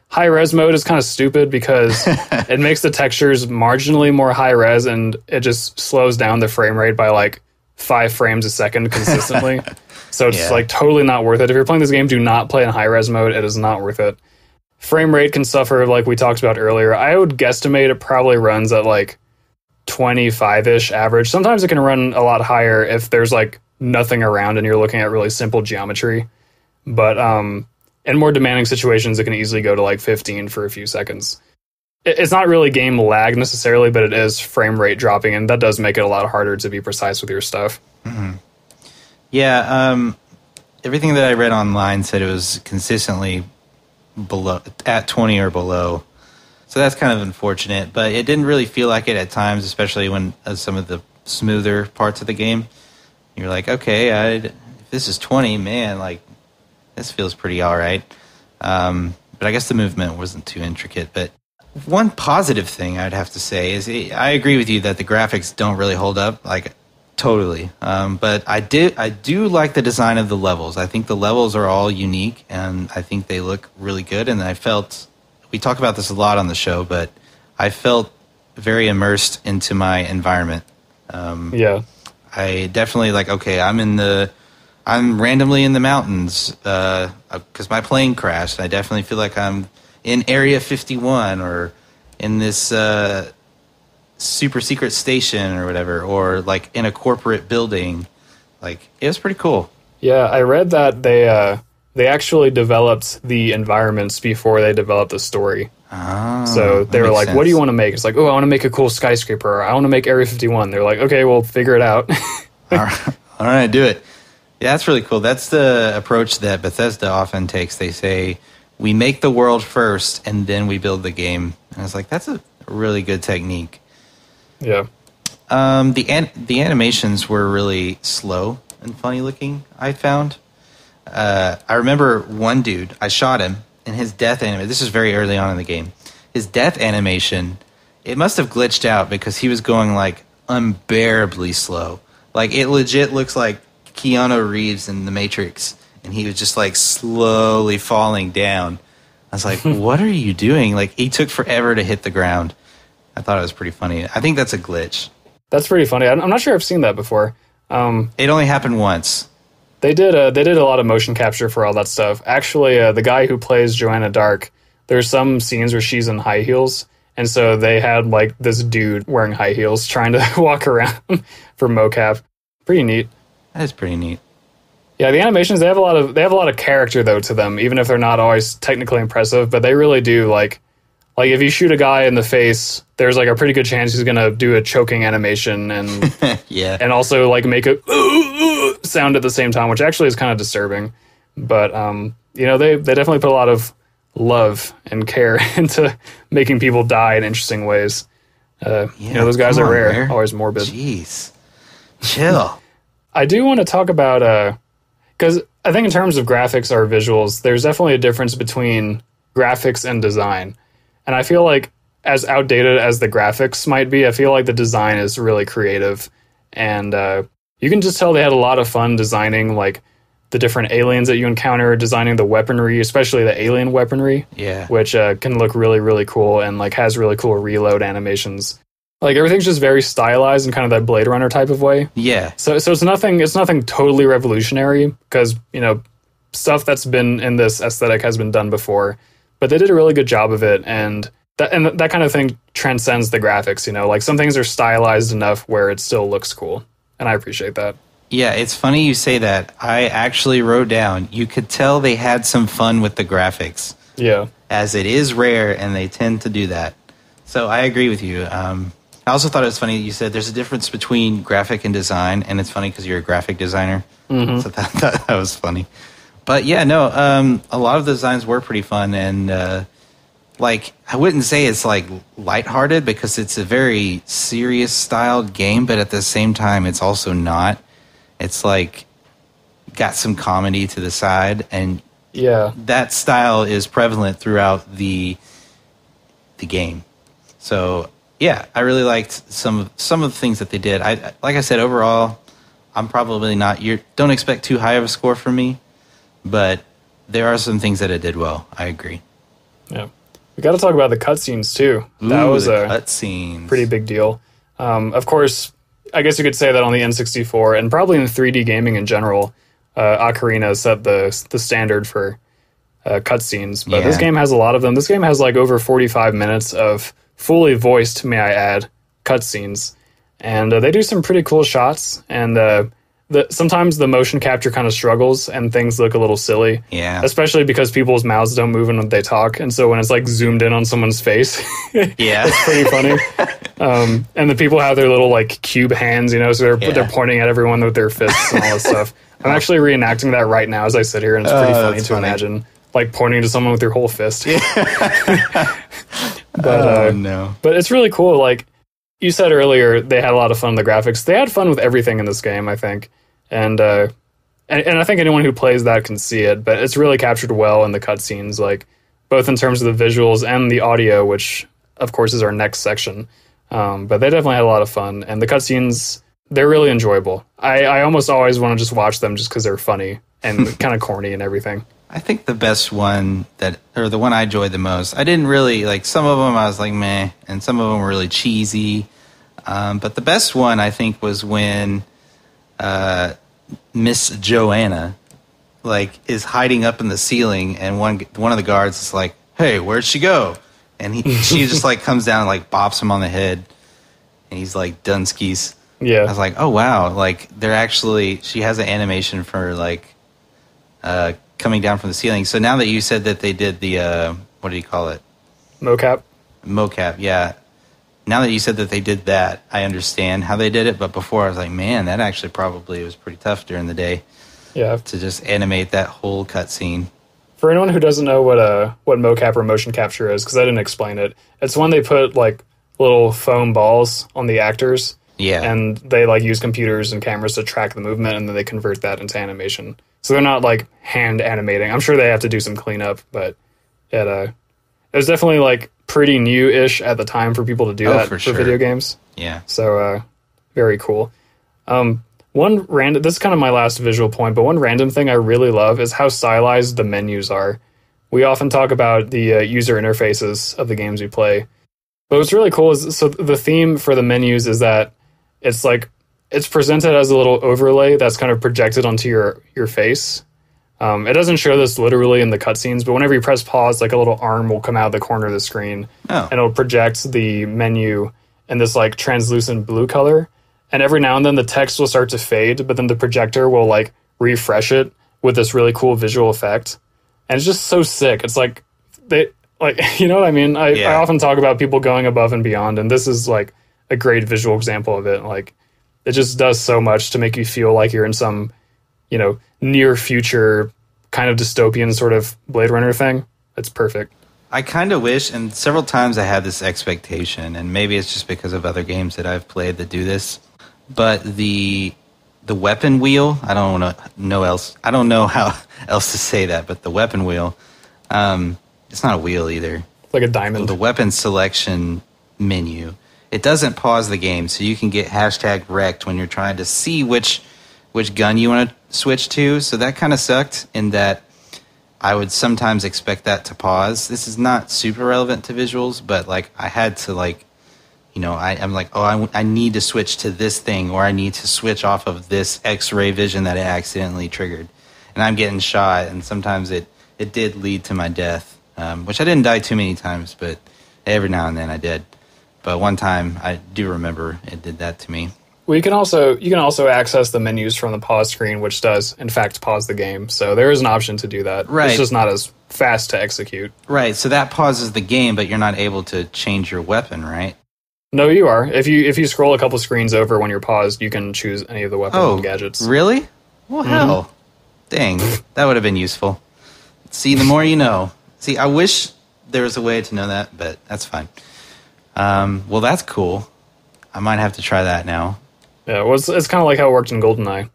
High-res mode is kind of stupid because it makes the textures marginally more high-res, and it just slows down the frame rate by like 5 frames a second consistently. So it's like totally not worth it. If you're playing this game, do not play in high-res mode. It is not worth it. Frame rate can suffer, like we talked about earlier. I would guesstimate it probably runs at like 25-ish average. Sometimes it can run a lot higher if there's like nothing around and you're looking at really simple geometry. But in more demanding situations, it can easily go to like 15 for a few seconds. It's not really game lag necessarily, but it is frame rate dropping, and that does make it a lot harder to be precise with your stuff. Mm-hmm. Yeah, everything that I read online said it was consistently below at 20 or below, so that's kind of unfortunate, but it didn't really feel like it at times, especially when some of the smoother parts of the game you're like, okay, if this is 20, man, like this feels pretty all right. But I guess the movement wasn't too intricate. But one positive thing I'd have to say is I agree with you that the graphics don't really hold up, like totally. But I do like the design of the levels. I think the levels are all unique, and I think they look really good. And we talk about this a lot on the show, but I felt very immersed into my environment. Yeah. I definitely okay, I'm randomly in the mountains because my plane crashed. I definitely feel like I'm in Area 51 or in this super secret station or whatever, or like in a corporate building. Like, it was pretty cool. Yeah, I read that they actually developed the environments before they developed the story. Oh, so they were like, sense. what do you want to make? It's like, oh, I want to make a cool skyscraper. Or I want to make Area 51. They're like, okay, we'll figure it out. All right, do it. Yeah, that's really cool. That's the approach that Bethesda often takes. They say, we make the world first, and then we build the game. And I was like, that's a really good technique. Yeah. The animations were really slow and funny looking, I found. I remember one dude, I shot him, and his death animation, this is very early on in the game, his death animation, it must have glitched out because he was going like unbearably slow. Like, it legit looks like Keanu Reeves in The Matrix, and he was just like slowly falling down. I was like, what are you doing? Like, he took forever to hit the ground. I thought it was pretty funny. I think that's a glitch. That's pretty funny. I'm not sure I've seen that before. It only happened once. They did a lot of motion capture for all that stuff. Actually, the guy who plays Joanna Dark, there's some scenes where she's in high heels, and so they had like this dude wearing high heels trying to walk around for mocap. Pretty neat. That is pretty neat. Yeah, the animations, they have a lot of character though to them, even if they're not always technically impressive, but they really do like if you shoot a guy in the face, there's like a pretty good chance he's gonna do a choking animation and yeah, and also like make a sound at the same time, which actually is kind of disturbing. But they definitely put a lot of love and care into making people die in interesting ways. Those guys are rare, always morbid. Jeez, chill. I do want to talk about because I think in terms of graphics or visuals, there's definitely a difference between graphics and design. And I feel like as outdated as the graphics might be, I feel like the design is really creative. And you can just tell they had a lot of fun designing like the different aliens that you encounter, designing the weaponry, especially the alien weaponry, which can look really, really cool and like has really cool reload animations. Like, everything's just very stylized in kind of that Blade Runner type of way. Yeah. So it's nothing totally revolutionary because, stuff that's been in this aesthetic has been done before. But they did a really good job of it, and that kind of thing transcends the graphics, Like, some things are stylized enough where it still looks cool, and I appreciate that. Yeah, it's funny you say that. I actually wrote down, you could tell they had some fun with the graphics. Yeah. As it is rare, and they tend to do that. So I agree with you. I also thought it was funny that you said there's a difference between graphic and design, and it's funny because you're a graphic designer. Mm-hmm. So that was funny. But yeah, no, a lot of the designs were pretty fun, and I wouldn't say it's like lighthearted because it's a very serious styled game, but at the same time, it's also not. It's like got some comedy to the side, and that style is prevalent throughout the game. So yeah, I really liked some of the things that they did. Like I said, overall, I'm probably not. Don't expect too high of a score from me. But there are some things that it did well. I agree. Yeah. We got to talk about the cutscenes, too. That was a cutscenes. Pretty big deal. Of course, I guess you could say that on the N64, and probably in 3D gaming in general, Ocarina set the standard for cutscenes. But this game has a lot of them. This game has like over 45 minutes of fully voiced, may I add, cutscenes. And they do some pretty cool shots, and sometimes the motion capture kind of struggles and things look a little silly. Yeah. Especially because people's mouths don't move when they talk. And so when it's like zoomed in on someone's face, it's pretty funny. And the people have their little like cube hands, so they're pointing at everyone with their fists and all this stuff. I'm actually reenacting that right now as I sit here, and it's pretty funny to imagine like pointing to someone with your whole fist. But no. But it's really cool. Like you said earlier, they had a lot of fun with the graphics. They had fun with everything in this game, I think. And I think anyone who plays that can see it, but it's really captured well in the cutscenes, like both in terms of the visuals and the audio, which of course is our next section. But they definitely had a lot of fun, and the cutscenes, they're really enjoyable. I almost always want to just watch them just because they're funny and kind of corny and everything. I think the best one the one I enjoyed the most, I didn't really, like, some of them I was like, meh, and some of them were really cheesy. But the best one, I think, was when Miss Joanna, like, is hiding up in the ceiling, and one of the guards is like, hey, where'd she go? And she just, like, comes down and, like, bops him on the head, and he's like, Dunskies. Yeah. I was like, oh, wow. Like, she has an animation for, like, coming down from the ceiling. So now that you said that they did the, what do you call it? Mocap, yeah. Now that you said that they did that, I understand how they did it. But before, I was like, man, that actually probably was pretty tough during the day. Yeah. To just animate that whole cutscene. For anyone who doesn't know what mocap or motion capture is, because I didn't explain it, it's when they put, like, little foam balls on the actors. Yeah. And they, like, use computers and cameras to track the movement, and then they convert that into animation. So they're not, like, hand animating. I'm sure they have to do some cleanup, but it was definitely, like, pretty new-ish at the time for people to do that for video games. Yeah. So, very cool. This is kind of my last visual point, but one random thing I really love is how stylized the menus are. We often talk about the user interfaces of the games we play. But what's really cool is, so the theme for the menus is that it's presented as a little overlay that's kind of projected onto your face. It doesn't show this literally in the cutscenes, but whenever you press pause, like, a little arm will come out of the corner of the screen, and it'll project the menu in this, like, translucent blue color. And every now and then the text will start to fade, but then the projector will, like, refresh it with this really cool visual effect. And it's just so sick. It's like, you know what I mean? I often talk about people going above and beyond, and this is, like, a great visual example of it. Like, it just does so much to make you feel like you're in some, you know, near future kind of dystopian sort of Blade Runner thing. It's perfect. I kind of wish, and several times I had this expectation, and maybe it's just because of other games that I've played that do this, but the weapon wheel, I don't know how else to say that, but the weapon wheel, it's not a wheel either. Like a diamond. The weapon selection menu, it doesn't pause the game, so you can get #wrecked when you're trying to see which gun you want to switch to. So that kind of sucked in that I would sometimes expect that to pause. This is not super relevant to visuals, but, like, I had to, like, you know, I'm like, oh, I need to switch to this thing, or I need to switch off of this X-ray vision that it accidentally triggered. And I'm getting shot, and sometimes it did lead to my death, which I didn't die too many times, but every now and then I did. But one time, I do remember it did that to me. Well, you can also access the menus from the pause screen, which does, in fact, pause the game. So there is an option to do that. Right. It's just not as fast to execute. Right, so that pauses the game, but you're not able to change your weapon, right? No, you are. If you scroll a couple screens over when you're paused, you can choose any of the weapons and gadgets. Really? Well, hell. Dang, that would have been useful. See, the more you know. See, I wish there was a way to know that, but that's fine. Well, that's cool. I might have to try that now. Yeah, well, it's kind of like how it worked in GoldenEye.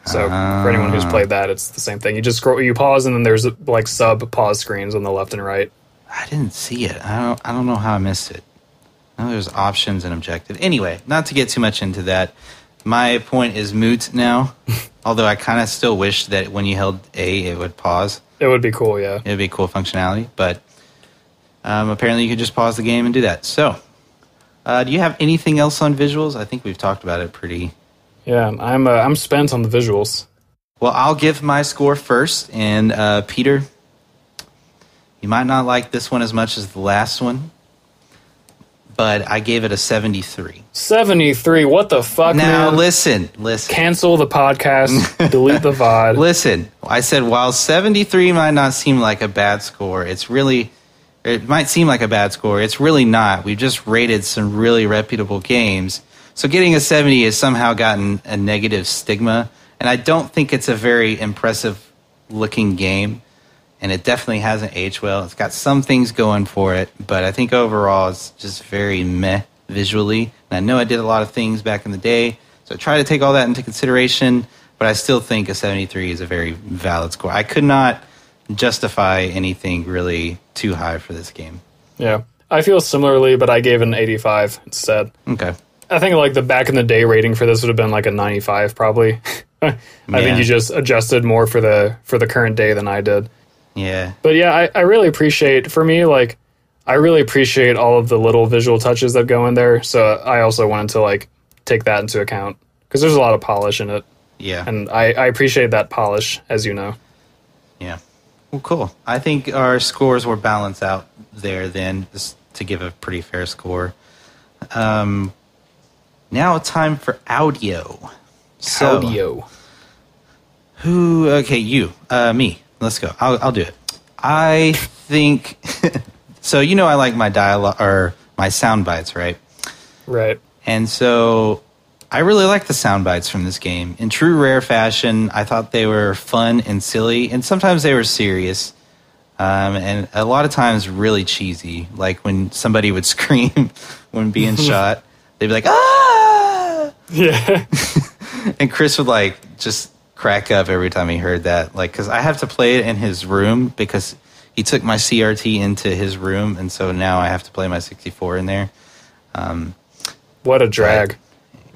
So for anyone who's played that, it's the same thing. You just scroll, you pause, and then there's, like, sub-pause screens on the left and right. I didn't see it. I don't know how I missed it. I know there's options and objective. Anyway, not to get too much into that. My point is moot now. Although I kind of still wish that when you held A, it would pause. It would be cool, yeah. It would be cool functionality, but apparently you could just pause the game and do that. So, do you have anything else on visuals? I think we've talked about it pretty. Yeah, I'm spent on the visuals. Well, I'll give my score first, and Peter, you might not like this one as much as the last one, but I gave it a 73. 73? What the fuck, now, man? listen. Cancel the podcast. Delete the VOD. Listen, I said while 73 might not seem like a bad score, it might seem like a bad score. It's really not. We've just rated some really reputable games. So getting a 70 has somehow gotten a negative stigma, and I don't think it's a very impressive-looking game, and it definitely hasn't aged well. It's got some things going for it, but I think overall it's just very meh visually. And I know I did a lot of things back in the day, so I try to take all that into consideration, but I still think a 73 is a very valid score. I could not justify anything really too high for this game. Yeah, I feel similarly, but I gave it an 85 instead. Okay. I think, like, the back in the day rating for this would have been like a 95 probably. I think you just adjusted more for the current day than I did. Yeah. But yeah, I really appreciate, for me, like, I really appreciate all of the little visual touches that go in there. So I also wanted to like take that into account because there's a lot of polish in it. Yeah. And I appreciate that polish, as you know. Yeah. Well, cool. I think our scores were balanced out there then, just to give a pretty fair score. Now time for audio. So, Audio. me. Let's go. I'll do it. I think, so I like my dialogue, or my sound bites, right? Right. And so I really like the sound bites from this game. In true Rare fashion, I thought they were fun and silly, and sometimes they were serious. And a lot of times really cheesy, like when somebody would scream when being shot. They'd be like, ah! Yeah. And Chris would like just crack up every time he heard that. Like, because I have to play it in his room because he took my CRT into his room, and so now I have to play my 64 in there. What a drag.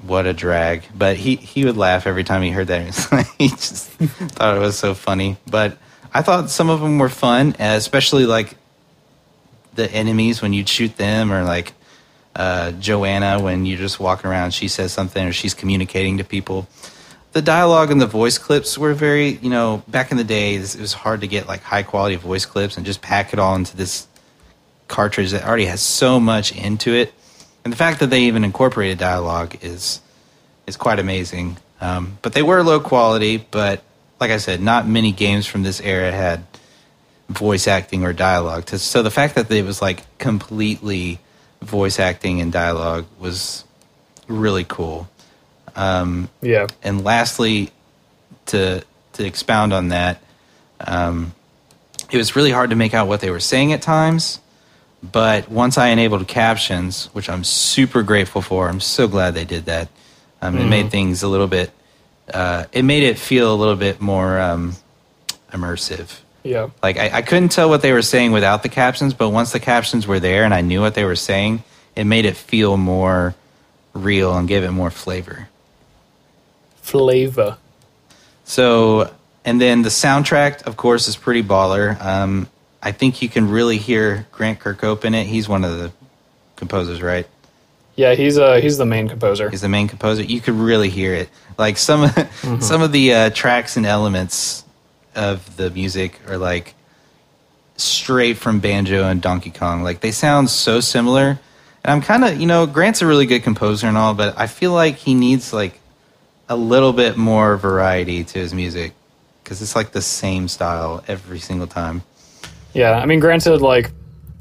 What a drag. But he would laugh every time he heard that. He just thought it was so funny. But I thought some of them were fun, especially like the enemies when you'd shoot them, or like Joanna when you're just walking around, she says something or she's communicating to people. The dialogue and the voice clips were very, back in the day, it was hard to get like high quality voice clips and just pack it all into this cartridge that already has so much into it. And the fact that they even incorporated dialogue is quite amazing. But they were low quality, but like I said, not many games from this era had voice acting or dialogue. So the fact that it was like completely voice acting and dialogue was really cool. Yeah. And lastly, to expound on that, it was really hard to make out what they were saying at times. But once I enabled captions, which I'm super grateful for, I'm so glad they did that. It made things a little bit, it made it feel a little bit more immersive. Yeah. Like I couldn't tell what they were saying without the captions, but once the captions were there and I knew what they were saying, it made it feel more real and gave it more flavor. So, and then the soundtrack, of course, is pretty baller. I think you can really hear Grant Kirkhope in it. He's one of the composers, right? Yeah, he's the main composer. He's the main composer. You could really hear it. Like some of the tracks and elements of the music are like straight from Banjo and Donkey Kong. Like they sound so similar. And I'm kind of, Grant's a really good composer and all, but I feel like he needs like a little bit more variety to his music because it's like the same style every single time. Yeah, I mean, granted, like,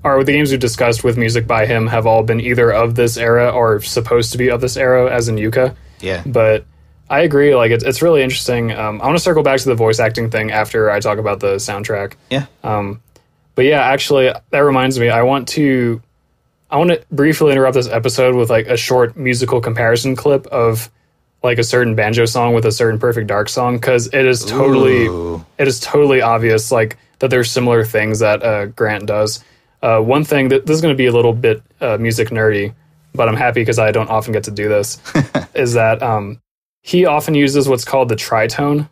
the games we've discussed with music by him have all been either of this era or supposed to be of this era, as in Yuka. Yeah. But I agree, like, it's really interesting. I want to circle back to the voice acting thing after I talk about the soundtrack. Yeah. But yeah, actually, that reminds me, I want to briefly interrupt this episode with, like, a short musical comparison clip of, like, a certain Banjo song with a certain Perfect Dark song, because it is totally obvious, like, that there's similar things that Grant does. One thing, that this is going to be a little bit music nerdy, but I'm happy because I don't often get to do this, is that he often uses what's called the tritone.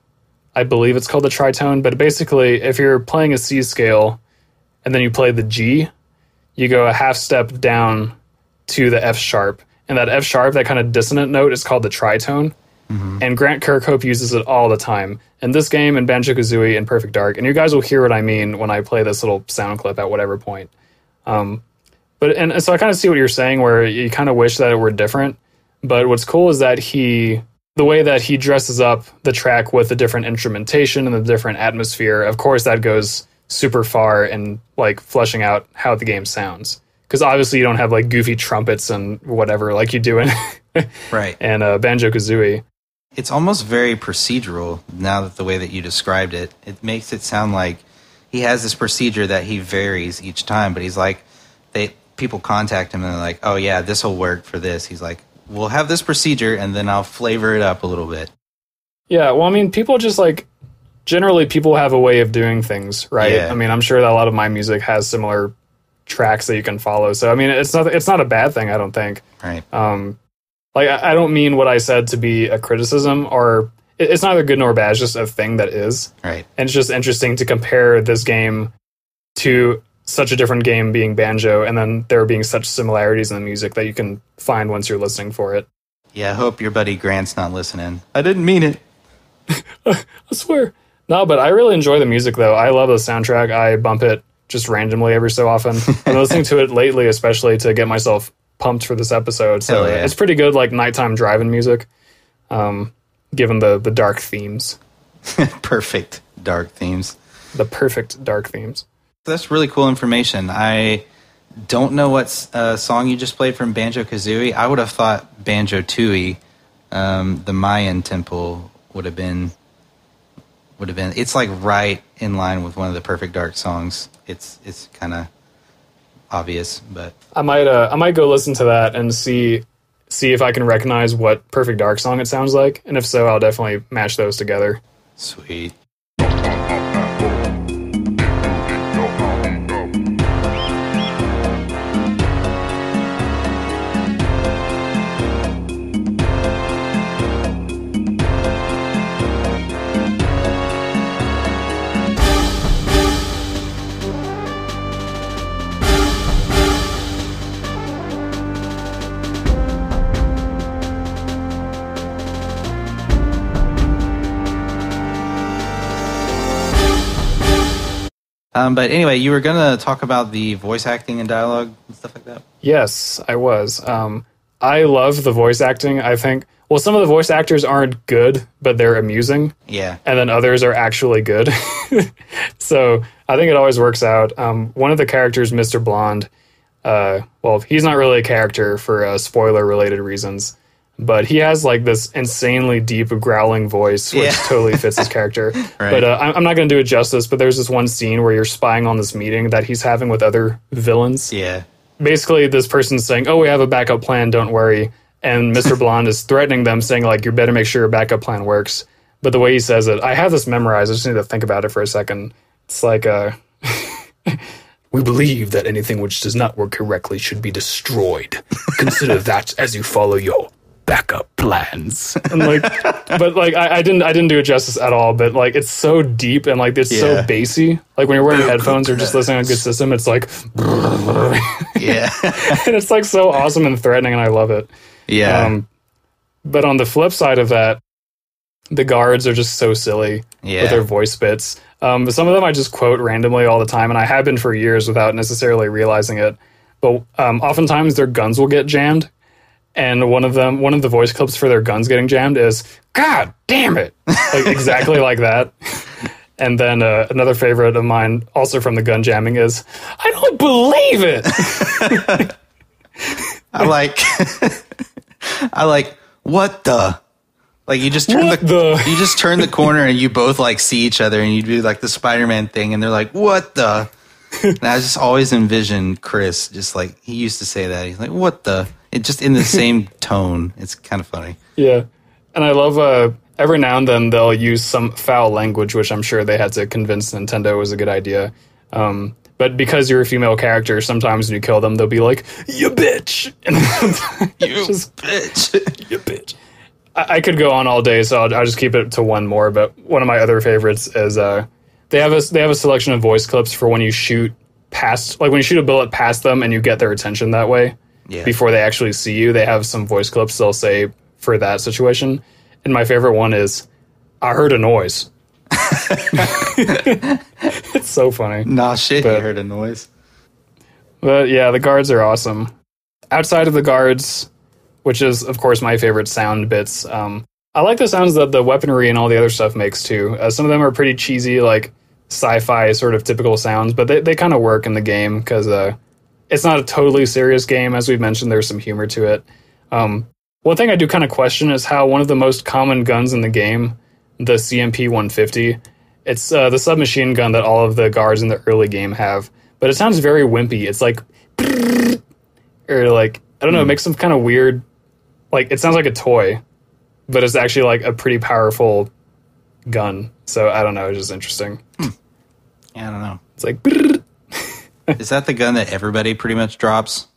I believe it's called the tritone, but basically, if you're playing a C scale and then you play the G, you go a half step down to the F sharp. And that F sharp, that kind of dissonant note, is called the tritone. And Grant Kirkhope uses it all the time in this game, in Banjo-Kazooie, and Perfect Dark. And you guys will hear what I mean when I play this little sound clip at whatever point. So I kind of see what you're saying, where you kind of wish that it were different. But what's cool is that the way that he dresses up the track with the different instrumentation and the different atmosphere, of course, that goes super far in like fleshing out how the game sounds. Because obviously you don't have like goofy trumpets and whatever like you do in right. and Banjo-Kazooie. It's almost very procedural now that the way that you described it. It makes it sound like he has this procedure that he varies each time, but he's like, people contact him and they're like, oh yeah, this will work for this. He's like, we'll have this procedure and then I'll flavor it up a little bit. Yeah, well, I mean, people just like, generally people have a way of doing things, right? Yeah. I mean, I'm sure that a lot of my music has similar tracks that you can follow. So, I mean, it's not a bad thing, I don't think. Right. Like, I don't mean what I said to be a criticism, or it's neither good nor bad. It's just a thing that is. Right. And it's just interesting to compare this game to such a different game being Banjo, and then there being such similarities in the music that you can find once you're listening for it. Yeah, I hope your buddy Grant's not listening. I didn't mean it. I swear. No, but I really enjoy the music, though. I love the soundtrack. I bump it just randomly every so often. I'm listening to it lately, especially to get myself pumped for this episode. So yeah. It's pretty good, like nighttime driving music, given the dark themes. Perfect dark themes. The perfect dark themes. That's really cool information. I don't know what song you just played from Banjo-Kazooie. I would have thought Banjo-Tooie, the Mayan temple, would have been. It's like right in line with one of the Perfect Dark songs. It's kind of obvious, but I might go listen to that and see if I can recognize what Perfect Dark song it sounds like, and if so, I'll definitely match those together. Sweet. But anyway, you were going to talk about the voice acting and dialogue and stuff like that? Yes, I was. I love the voice acting. I think, well, some of the voice actors aren't good, but they're amusing. Yeah. And then others are actually good. So I think it always works out. One of the characters, Mr. Blonde, well, he's not really a character for spoiler-related reasons, but he has like this insanely deep growling voice, which totally fits his character. Right. But I'm not going to do it justice, but there's this one scene where you're spying on this meeting that he's having with other villains. Yeah. Basically, this person's saying, oh, we have a backup plan, don't worry. And Mr. Blonde is threatening them, saying, like, you better make sure your backup plan works. But the way he says it, I have this memorized. I just need to think about it for a second. It's like, we believe that anything which does not work correctly should be destroyed. Consider that as you follow your backup plans. And like, but like, I didn't do it justice at all. But like, it's so deep and like, it's so bassy. Like when you're wearing headphones or just listening on a good system, it's like, yeah, and it's like so awesome and threatening, and I love it. Yeah. But on the flip side of that, the guards are just so silly with their voice bits. But some of them I just quote randomly all the time, and I have been for years without necessarily realizing it. But oftentimes their guns will get jammed. And one of the voice clips for their guns getting jammed is, God damn it! Like exactly like that. And then another favorite of mine, also from the gun jamming, is, I don't believe it! I like, what the? Like you just turn you just turn the corner and you both like see each other and you do like the Spider-Man thing and they're like, what the? And I just always envisioned Chris just like, he used to say that. He's like, what the? It just in the same tone. It's kind of funny. Yeah. And I love every now and then they'll use some foul language, which I'm sure they had to convince Nintendo was a good idea. But because you're a female character, sometimes when you kill them, they'll be like, you bitch! And you bitch! You bitch. I could go on all day, so I'll just keep it to one more. But one of my other favorites is they have a selection of voice clips for when you shoot past, like when you shoot a bullet past them and you get their attention that way. Yeah. Before they actually see you, they have some voice clips they'll say for that situation. And my favorite one is, I heard a noise. It's so funny. Nah, shit, you heard a noise. But yeah, the guards are awesome. Outside of the guards, which is, of course, my favorite sound bits, I like the sounds that the weaponry and all the other stuff makes, too. Some of them are pretty cheesy, like sci-fi sort of typical sounds, but they kind of work in the game because it's not a totally serious game. As we've mentioned, there's some humor to it. One thing I do kind of question is how one of the most common guns in the game, the CMP-150, it's the submachine gun that all of the guards in the early game have, but it sounds very wimpy. It's like, or like, I don't know, it makes some kind of weird, like, it sounds like a toy, but it's actually like a pretty powerful gun. So I don't know, it's just interesting. Yeah, I don't know. It's like, is that the gun that everybody pretty much drops?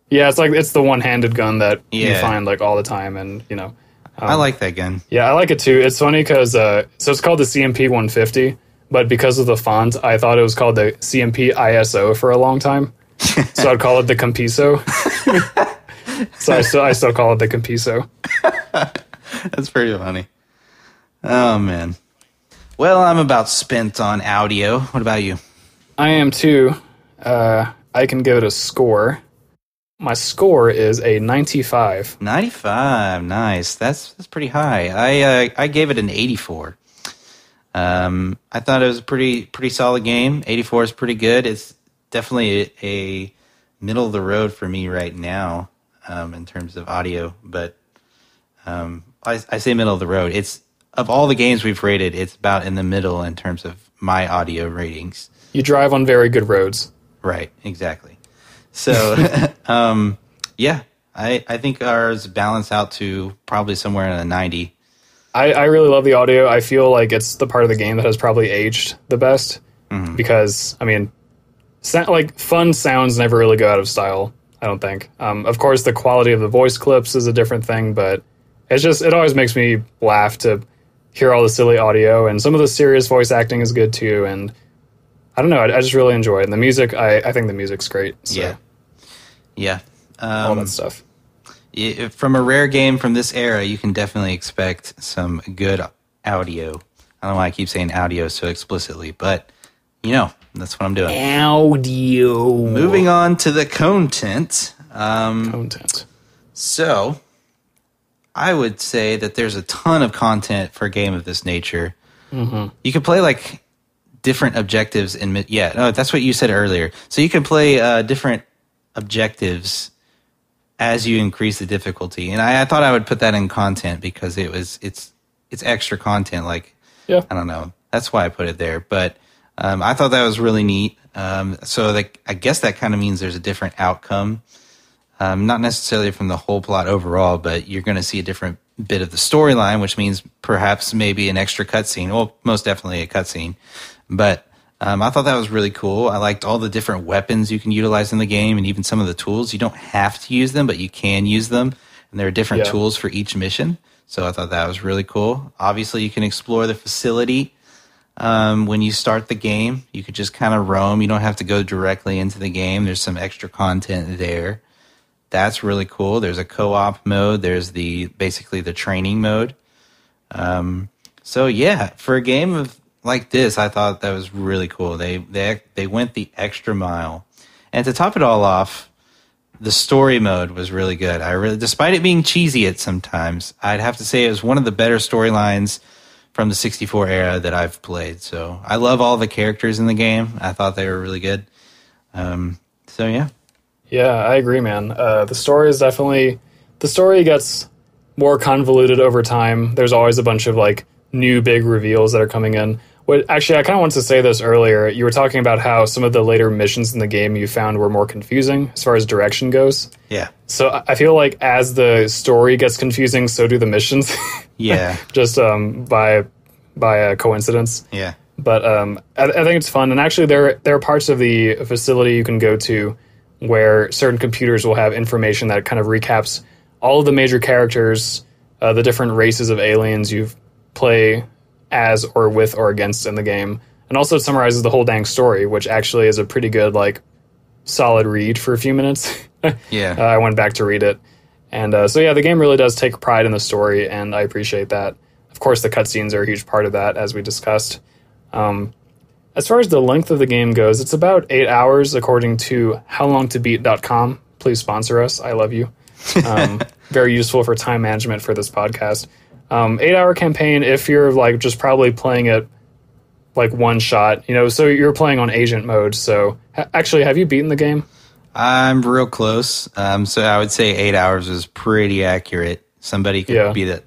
Yeah, it's like, it's the one-handed gun that you find like all the time, and you know. I like that gun. Yeah, I like it too. It's funny because so it's called the CMP 150, but because of the font, I thought it was called the CMP ISO for a long time. So I'd call it the Campiso. So I still call it the Campiso. That's pretty funny. Oh, man. Well, I'm about spent on audio. What about you? I am too. I can give it a score. My score is a 95. 95, nice. That's pretty high. I gave it an 84. I thought it was a pretty solid game. 84 is pretty good. It's definitely a middle of the road for me right now in terms of audio. But I say middle of the road. It's of all the games we've rated, it's about in the middle in terms of my audio ratings. You drive on very good roads. Right, exactly. So, yeah, I think ours balance out to probably somewhere in a 90. I really love the audio. I feel like it's the part of the game that has probably aged the best because, I mean, like fun sounds never really go out of style, I don't think. Of course, the quality of the voice clips is a different thing, but it always makes me laugh to hear all the silly audio, and some of the serious voice acting is good too, and I don't know, I just really enjoy it. And the music, I think the music's great. So. Yeah. All that stuff. From a rare game from this era, you can definitely expect some good audio. I don't know why I keep saying audio so explicitly, but, that's what I'm doing. Audio. Moving on to the content. Content. So, I would say that there's a ton of content for a game of this nature. Mm-hmm. You could play, like, different objectives that's what you said earlier. So you can play different objectives as you increase the difficulty, and I thought I would put that in content because it's extra content. Like, I don't know, that's why I put it there. But I thought that was really neat. So I guess that kind of means there's a different outcome, not necessarily from the whole plot overall, but you're going to see a different bit of the storyline, which means perhaps maybe an extra cutscene. Well, most definitely a cutscene. But I thought that was really cool. I liked all the different weapons you can utilize in the game, and even some of the tools. You don't have to use them, but you can use them. And there are different tools for each mission. So I thought that was really cool. Obviously, you can explore the facility when you start the game. You could just kind of roam. You don't have to go directly into the game. There's some extra content there. That's really cool. There's a co-op mode. There's basically the training mode. So yeah, for a game of like this, I thought that was really cool. They went the extra mile, and to top it all off, the story mode was really good. Despite it being cheesy at sometimes, I'd have to say it was one of the better storylines from the 64 era that I've played. So I love all the characters in the game. I thought they were really good. So yeah. Yeah, I agree, man. The story gets more convoluted over time. There's always a bunch of like new big reveals that are coming in. Actually, I kind of wanted to say this earlier. You were talking about how some of the later missions in the game you found were more confusing as far as direction goes. Yeah. So I feel like as the story gets confusing, so do the missions. Yeah. Just by a coincidence. Yeah. But I think it's fun. And actually, there are parts of the facility you can go to where certain computers will have information that kind of recaps all of the major characters, the different races of aliens you play as or with or against in the game. And also it summarizes the whole dang story, which actually is a pretty good, like, solid read for a few minutes. Yeah. I went back to read it. And so, yeah, the game really does take pride in the story, and I appreciate that. Of course, the cutscenes are a huge part of that, as we discussed. As far as the length of the game goes, it's about 8 hours, according to howlongtobeat.com. Please sponsor us. I love you. Very useful for time management for this podcast. 8-hour campaign if you're like just probably playing it like one shot, so you're playing on agent mode. So actually, have you beaten the game? I'm real close. So I would say 8 hours is pretty accurate. Somebody could beat it.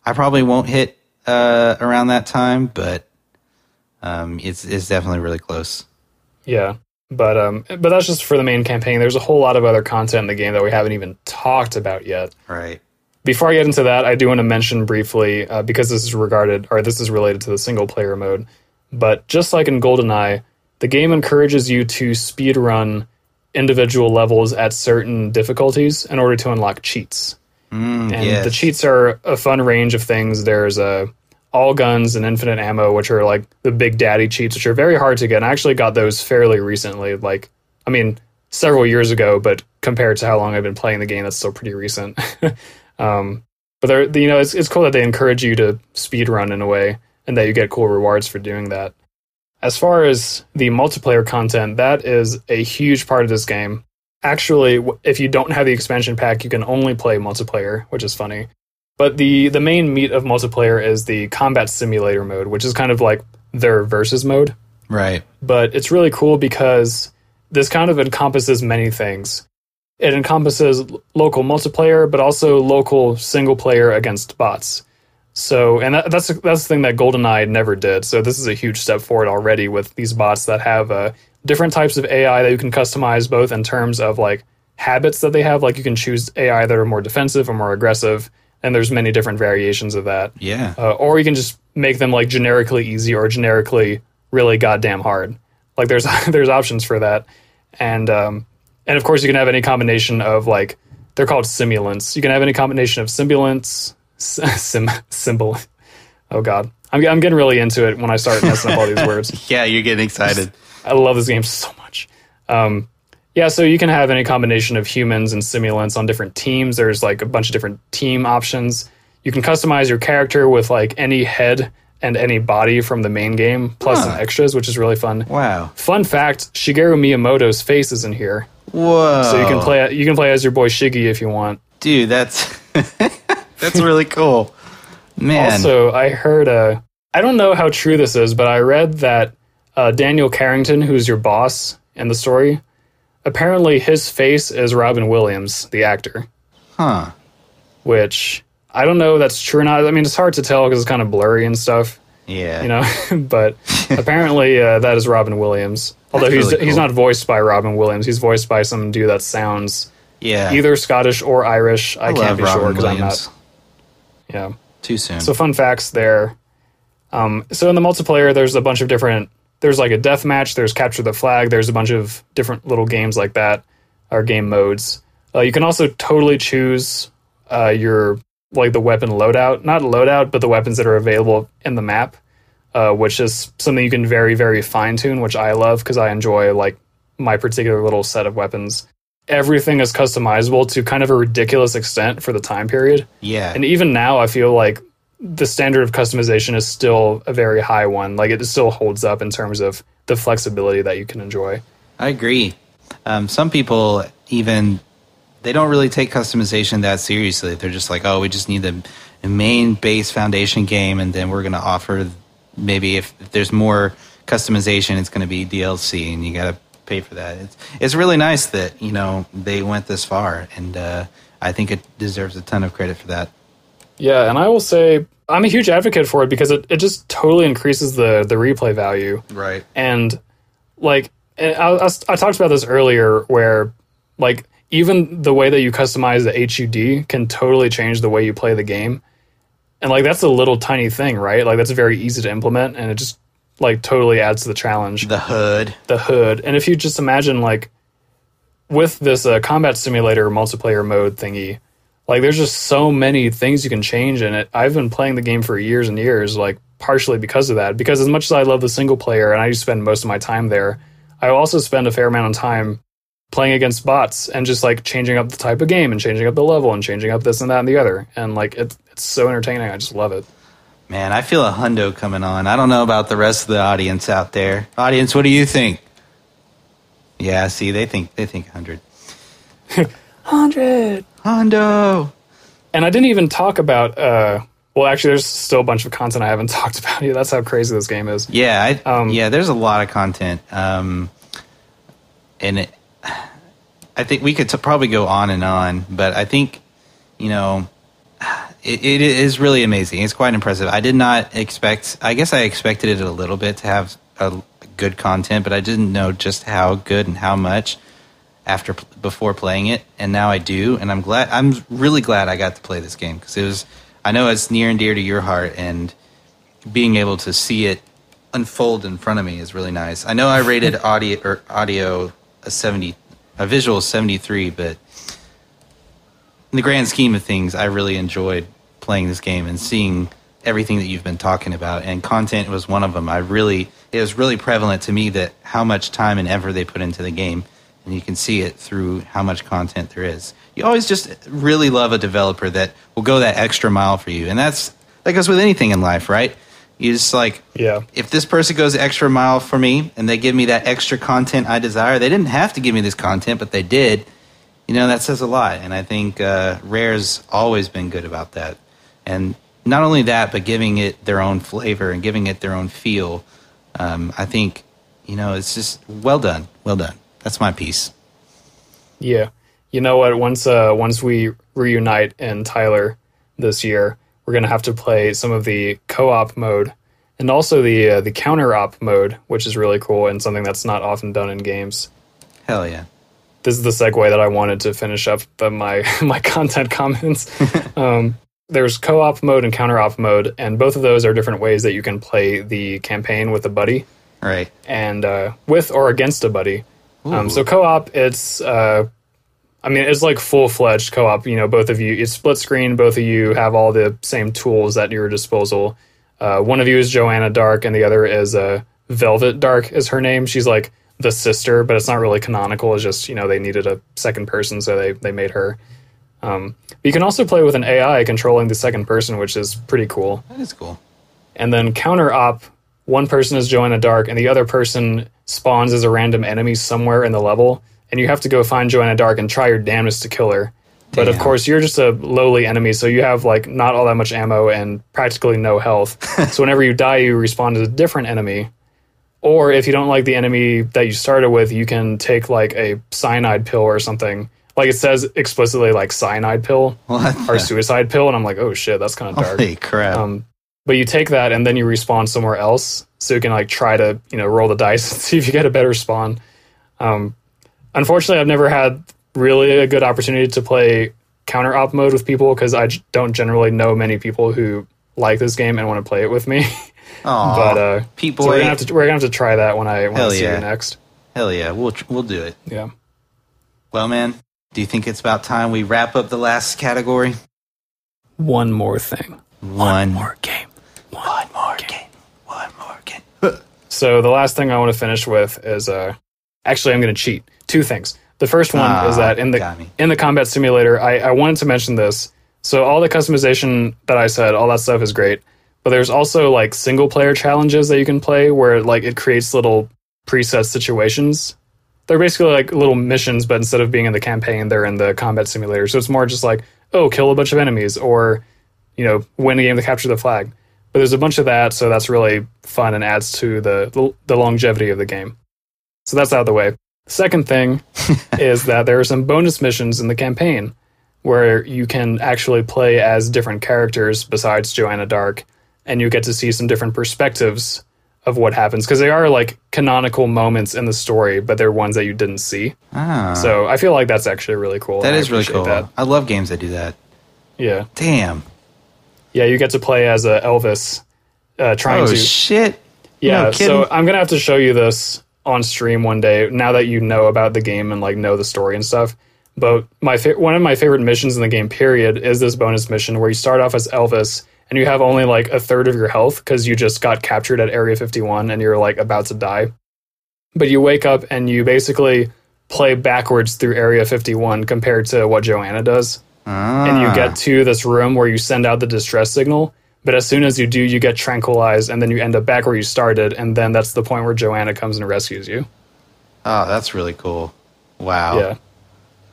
I probably won't hit around that time, but it's definitely really close. Yeah. But that's just for the main campaign. There's a whole lot of other content in the game that we haven't even talked about yet. Right. Before I get into that, I do want to mention briefly, because this is related to the single player mode, but just like in GoldenEye, the game encourages you to speedrun individual levels at certain difficulties in order to unlock cheats. And yes. the cheats are a fun range of things. There's all guns and infinite ammo, which are like the big daddy cheats, which are very hard to get. And I actually got those fairly recently. Like, I mean, several years ago, but compared to how long I've been playing the game, that's still pretty recent. But it's cool that they encourage you to speed run in a way, and that you get cool rewards for doing that. As far as the multiplayer content, that is a huge part of this game. Actually, if you don't have the expansion pack, you can only play multiplayer, which is funny. But the main meat of multiplayer is the combat simulator mode, which is kind of like their versus mode. Right. But it's really cool because this kind of encompasses many things. It encompasses local multiplayer, but also local single player against bots. So, and that's the thing that GoldenEye never did. So this is a huge step forward already with these bots that have different types of AI that you can customize, both in terms of like habits that they have. Like you can choose AI that are more defensive or more aggressive, and there's many different variations of that. Yeah. Or you can just make them like generically easy or generically really goddamn hard. Like there's options for that, and of course you can have any combination of like, they're called simulants. You can have any combination of simulants. Symbol. Oh god, I'm getting really into it when I start messing up all these words. Yeah, you're getting excited. I love this game so much. So you can have any combination of humans and simulants on different teams. There's like a bunch of different team options. You can customize your character with like any head and any body from the main game, plus some extras, which is really fun. Wow. Fun fact: Shigeru Miyamoto's face is in here. Whoa. So you can play as your boy Shiggy if you want. Dude, that's that's really cool. Man. Also, I heard, I don't know how true this is, but I read that Daniel Carrington, who's your boss in the story, apparently his face is Robin Williams, the actor. Huh. Which, I don't know if that's true or not. I mean, it's hard to tell because it's kind of blurry and stuff. Yeah. You know, but apparently that is Robin Williams. Although he's not voiced by Robin Williams. He's voiced by some dude that sounds either Scottish or Irish. I can't be sure because I'm not. Yeah. Too soon. So fun facts there. So in the multiplayer, there's a bunch of different, there's like a death match, there's capture the flag, there's a bunch of different little games like that, or game modes. You can also totally choose your, like the weapon loadout, not loadout, but the weapons that are available in the map, which is something you can very, very fine tune, which I love because I enjoy like my particular little set of weapons. Everything is customizable to kind of a ridiculous extent for the time period. Yeah. And even now, I feel like the standard of customization is still a very high one. Like it still holds up in terms of the flexibility that you can enjoy. I agree. Some people they don't really take customization that seriously. They're just like, oh, we just need the main base foundation game, and then we're going to offer maybe if there's more customization, it's going to be DLC, and you got to pay for that. It's really nice that they went this far, and I think it deserves a ton of credit for that. Yeah, and I will say I'm a huge advocate for it because it just totally increases the replay value. Right. And like I talked about this earlier, where like even the way that you customize the HUD can totally change the way you play the game. And like that's a little tiny thing, right? Like that's very easy to implement, and it just like totally adds to the challenge. The hood. And if you just imagine like with this combat simulator multiplayer mode thingy, like there's just so many things you can change in it. I've been playing the game for years and years, like partially because of that. Because as much as I love the single player and I spend most of my time there, I also spend a fair amount of time playing against bots and just like changing up the type of game and changing up the level and changing up this and that and the other. And like it's so entertaining. I just love it. Man, I feel a hundo coming on. I don't know about the rest of the audience out there. Audience, what do you think? Yeah, see, they think 100. 100. Hundo. And I didn't even talk about well, actually there's still a bunch of content I haven't talked about yet. That's how crazy this game is. Yeah, there's a lot of content. And I think we could probably go on, but I think, it is really amazing. It's quite impressive. I did not expect, I guess I expected it a little bit to have a good content, but I didn't know just how good and how much before playing it. And now I do. And I'm really glad I got to play this game because I know it's near and dear to your heart, and being able to see it unfold in front of me is really nice. I know I rated audio a visual 73, but in the grand scheme of things, I really enjoyed playing this game and seeing everything that you've been talking about. And content was one of them. It was really prevalent to me that how much time and effort they put into the game. And you can see it through how much content there is. You always just really love a developer that will go that extra mile for you. And that goes with anything in life, right? You just like, if this person goes the extra mile for me and they give me that extra content I desire, they didn't have to give me this content, but they did. That says a lot. And I think Rare's always been good about that. And not only that, but giving it their own flavor and giving it their own feel. I think, it's just well done. Well done. That's my piece. Yeah. You know what? Once we reunite in Tyler this year, we're going to have to play some of the co-op mode and also the counter-op mode, which is really cool and something that's not often done in games. Hell yeah. This is the segue that I wanted to finish up my content comments. There's co-op mode and counter-op mode, and both of those are different ways that you can play the campaign with a buddy. Right. And with or against a buddy. So co-op, it's like full-fledged co-op. Both of you, it's split screen. Both of you have all the same tools at your disposal. One of you is Joanna Dark, and the other is Velvet Dark is her name. She's like the sister, but it's not really canonical. It's just, they needed a second person, so they made her. But you can also play with an AI controlling the second person, which is pretty cool. That is cool. And then counter-op, one person is Joanna Dark, and the other person spawns as a random enemy somewhere in the level, and you have to go find Joanna Dark and try your damnedest to kill her. But of course, you're just a lowly enemy, so you have not all that much ammo and practically no health. So whenever you die, you respawn as a different enemy. Or if you don't like the enemy that you started with, you can take a cyanide pill or something. It says explicitly cyanide pill or suicide pill, and I'm like, oh shit, that's kind of dark. Holy crap. But you take that and then you respawn somewhere else, so you can try to roll the dice and see if you get a better spawn. Unfortunately, I've never had really a good opportunity to play counter-op mode with people because I don't generally know many people who like this game and want to play it with me. But people, so we're gonna have to try that when I see you next. Hell yeah, we'll do it. Yeah. Well, man, do you think it's about time we wrap up the last category? One more thing. One more game. One more game. So the last thing I want to finish with is actually I'm going to cheat. Two things. The first one is that in the combat simulator, I wanted to mention this. So all the customization that I said, all that stuff is great. But there's also single player challenges that you can play where it creates little preset situations. They're basically little missions, but instead of being in the campaign, they're in the combat simulator. So it's more just kill a bunch of enemies or, win a game to capture the flag. But there's a bunch of that, so that's really fun and adds to the longevity of the game. So that's out of the way. The second thing is that there are some bonus missions in the campaign where you can actually play as different characters besides Joanna Dark, and you get to see some different perspectives of what happens, because they are canonical moments in the story, but they're ones that you didn't see. So I feel like that's actually really cool. That is really cool. I love games that do that. Yeah. Damn. Yeah, you get to play as Elvis trying to... Oh, shit. Yeah, no so I'm going to have to show you this on stream one day, now that you know about the game and know the story and stuff. But one of my favorite missions in the game, period, is this bonus mission where you start off as Elvis and you have only a third of your health because you just got captured at Area 51 and you're about to die. But you wake up and you basically play backwards through Area 51 compared to what Joanna does. And you get to this room where you send out the distress signal, but as soon as you do, you get tranquilized, and then you end up back where you started, and then that's the point where Joanna comes and rescues you. Oh, that's really cool. Wow. Yeah.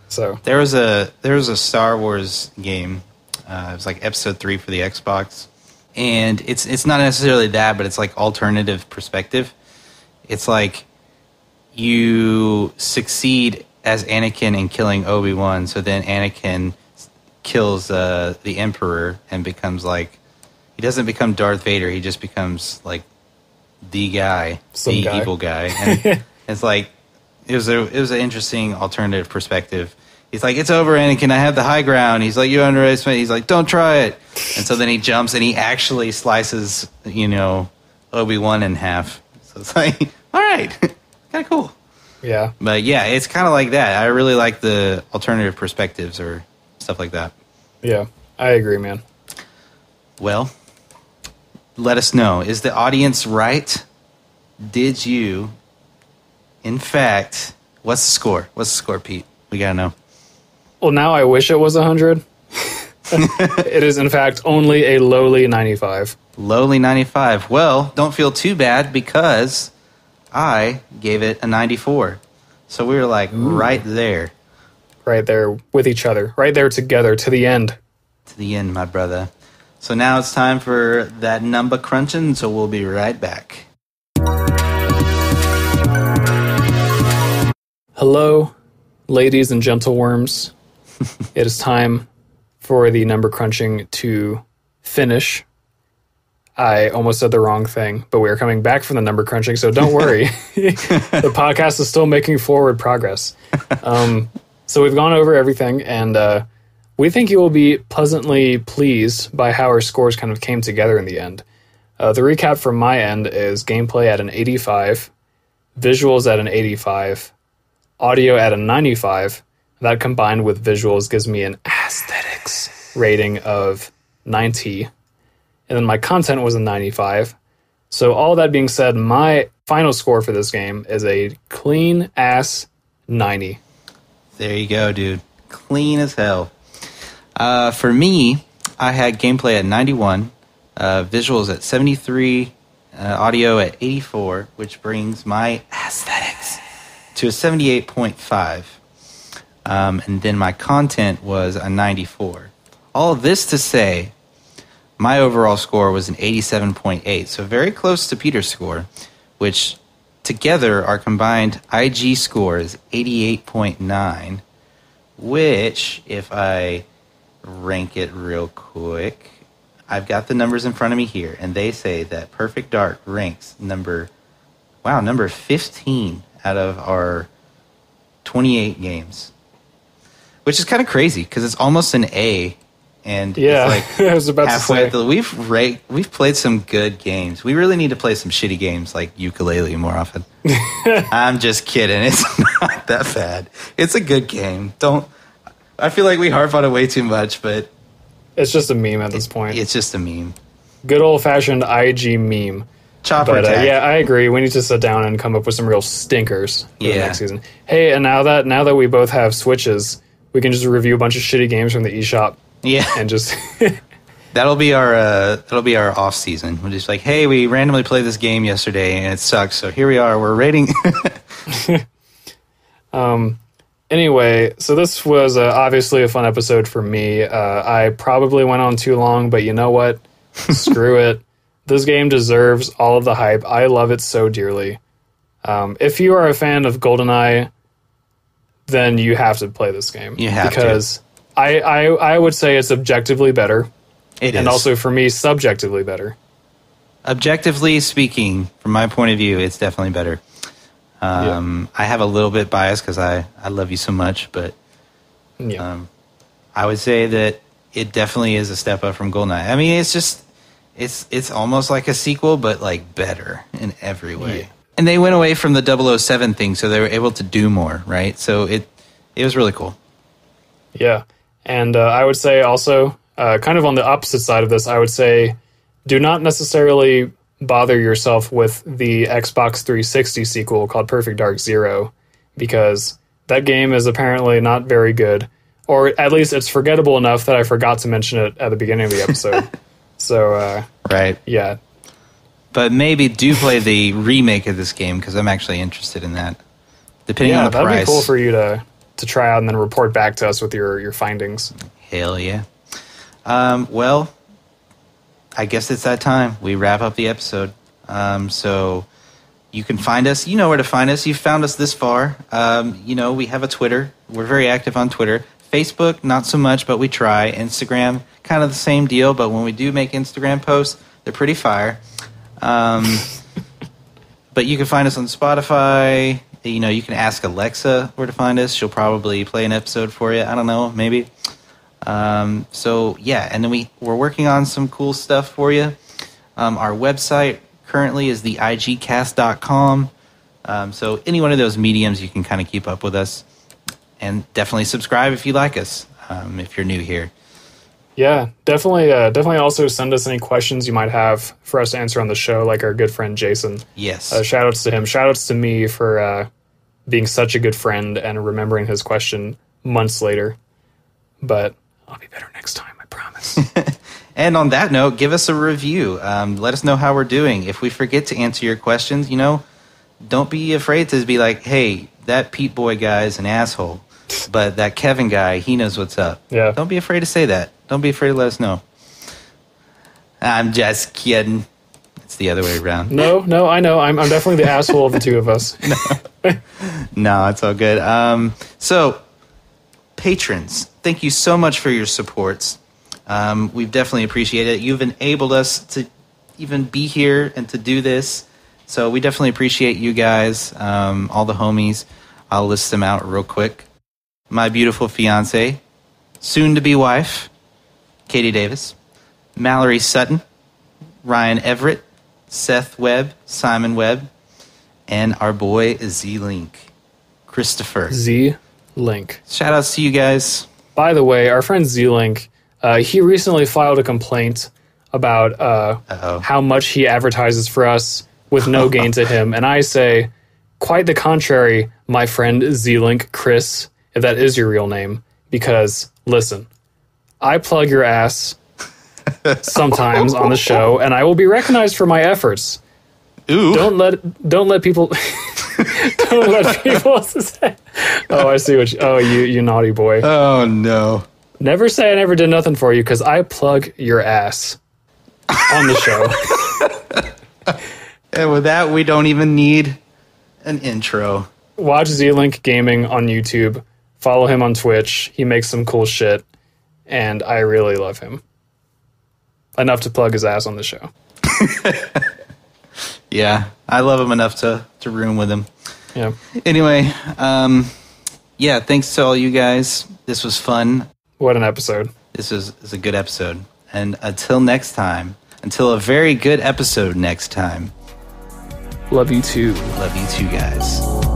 So there was a Star Wars game. It was Episode 3 for the Xbox, and it's not necessarily that, but it's alternative perspective. It's you succeed as Anakin in killing Obi-Wan, so then Anakin kills the Emperor and becomes he doesn't become Darth Vader, he just becomes the guy, evil guy. And it's it was an interesting alternative perspective. He's it's over, Anakin, I have the high ground. He's you underestimate. He's don't try it. And so then he jumps and he actually slices, Obi-Wan in half. So it's all right, kind of cool. Yeah. But yeah, it's kind of like that. I really like the alternative perspectives or stuff like that. Yeah, I agree, man. Well, let us know. Is the audience right? Did you, in fact, what's the score? What's the score, Pete? We got to know. Well, now I wish it was 100. It is, in fact, only a lowly 95. Lowly 95. Well, don't feel too bad because I gave it a 94. So we were like right there. Right there with each other. Right there together to the end. To the end, my brother. So now it's time for that number crunching, so we'll be right back. Hello, ladies and gentleworms. It is time for the number crunching to finish. I almost said the wrong thing, but we are coming back from the number crunching, so don't worry. The podcast is still making forward progress. So we've gone over everything, and we think you will be pleasantly pleased by how our scores kind of came together in the end. The recap from my end is gameplay at an 85, visuals at an 85, audio at a 95. That combined with visuals gives me an aesthetics rating of 90. And then my content was a 95. So all that being said, my final score for this game is a clean ass 90. There you go, dude. Clean as hell. For me, I had gameplay at 91, visuals at 73, audio at 84, which brings my aesthetics to a 78.5. And then my content was a 94. All of this to say, my overall score was an 87.8, so very close to Peter's score, which together our combined IG score is 88.9, which, if I rank it real quick, I've got the numbers in front of me here, and they say that Perfect Dark ranks number 15 out of our 28 games, which is kind of crazy because it's almost an A. And yeah, it's like I was about halfway. to say. We've played some good games. We really need to play some shitty games like ukulele more often. I'm just kidding. It's not that bad. It's a good game. I feel like we harp on it way too much, but it's just a meme at this point. It's just a meme. Good old fashioned IG meme. Chopper but attack. yeah, I agree. We need to sit down and come up with some real stinkers for the next season. Hey, and now that we both have Switches, we can just review a bunch of shitty games from the eShop. Yeah, and just that'll be our off season. We're just like, hey, we randomly played this game yesterday and it sucks. So here we are. We're rating. Anyway, so this was obviously a fun episode for me. I probably went on too long, but you know what? Screw it. This game deserves all of the hype. I love it so dearly. If you are a fan of GoldenEye, then you have to play this game. You have because I would say it's objectively better. It is. And also, for me, subjectively better. Objectively speaking, from my point of view, it's definitely better. I have a little bit bias because I love you so much, but I would say that it definitely is a step up from GoldenEye. I mean, it's just it's almost like a sequel, but like better in every way. Yeah. And they went away from the 007 thing, so they were able to do more, right? So it was really cool. Yeah, and I would say also, kind of on the opposite side of this, I would say do not necessarily bother yourself with the Xbox 360 sequel called Perfect Dark Zero, because that game is apparently not very good, or at least it's forgettable enough that I forgot to mention it at the beginning of the episode. So, right. Yeah. But maybe do play the remake of this game, because I'm actually interested in that. Depending on the price. That'd be cool for you to try out and then report back to us with your findings. Hell yeah. Well, I guess it's that time. We wrap up the episode. So you can find us. You know where to find us. You've found us this far. We have a Twitter. We're very active on Twitter. Facebook, not so much, but we try. Instagram, kind of the same deal, but when we do make Instagram posts, they're pretty fire. But you can find us on Spotify. You can ask Alexa where to find us. She'll probably play an episode for you. I don't know, maybe. So yeah, and then we're working on some cool stuff for you. Our website currently is theigcast.com. So any one of those mediums, you can kind of keep up with us, and definitely subscribe if you like us. if you're new here. Yeah, definitely also send us any questions you might have for us to answer on the show, like our good friend Jason. Yes. Shout-outs to him. Shout-outs to me for being such a good friend and remembering his question months later. But I'll be better next time, I promise. And on that note, give us a review. Let us know how we're doing. If we forget to answer your questions, don't be afraid to be like, hey, that Pete Boy guy is an asshole, but that Kevin guy, he knows what's up. Yeah. Don't be afraid to say that. Don't be afraid to let us know. I'm just kidding. It's the other way around. No, I know. I'm definitely the asshole of the two of us. No, it's all good. So, patrons, thank you so much for your supports. We've definitely appreciated it. You've enabled us to even be here and to do this. So we definitely appreciate you guys, all the homies. I'll list them out real quick. My beautiful fiance, soon-to-be wife, Katie Davis, Mallory Sutton, Ryan Everett, Seth Webb, Simon Webb, and our boy Z-Link, Christopher. Z-Link. Shout-outs to you guys. By the way, our friend Z-Link, he recently filed a complaint about how much he advertises for us with no gain to him. And I say, quite the contrary, my friend Z-Link Chris, if that is your real name. Because, listen, I plug your ass sometimes on the show, and I will be recognized for my efforts. Ooh. Don't let people don't let people say, oh, I see what you naughty boy. Oh, no. Never say I never did nothing for you, because I plug your ass on the show. And with that, we don't even need an intro. Watch Z-Link Gaming on YouTube. Follow him on Twitch. He makes some cool shit, and I really love him. Enough to plug his ass on the show. Yeah, I love him enough to room with him. Yeah. Anyway, yeah, thanks to all you guys. This was fun. What an episode. This is a good episode. And until next time, until a very good episode next time. Love you too. Love you too, guys.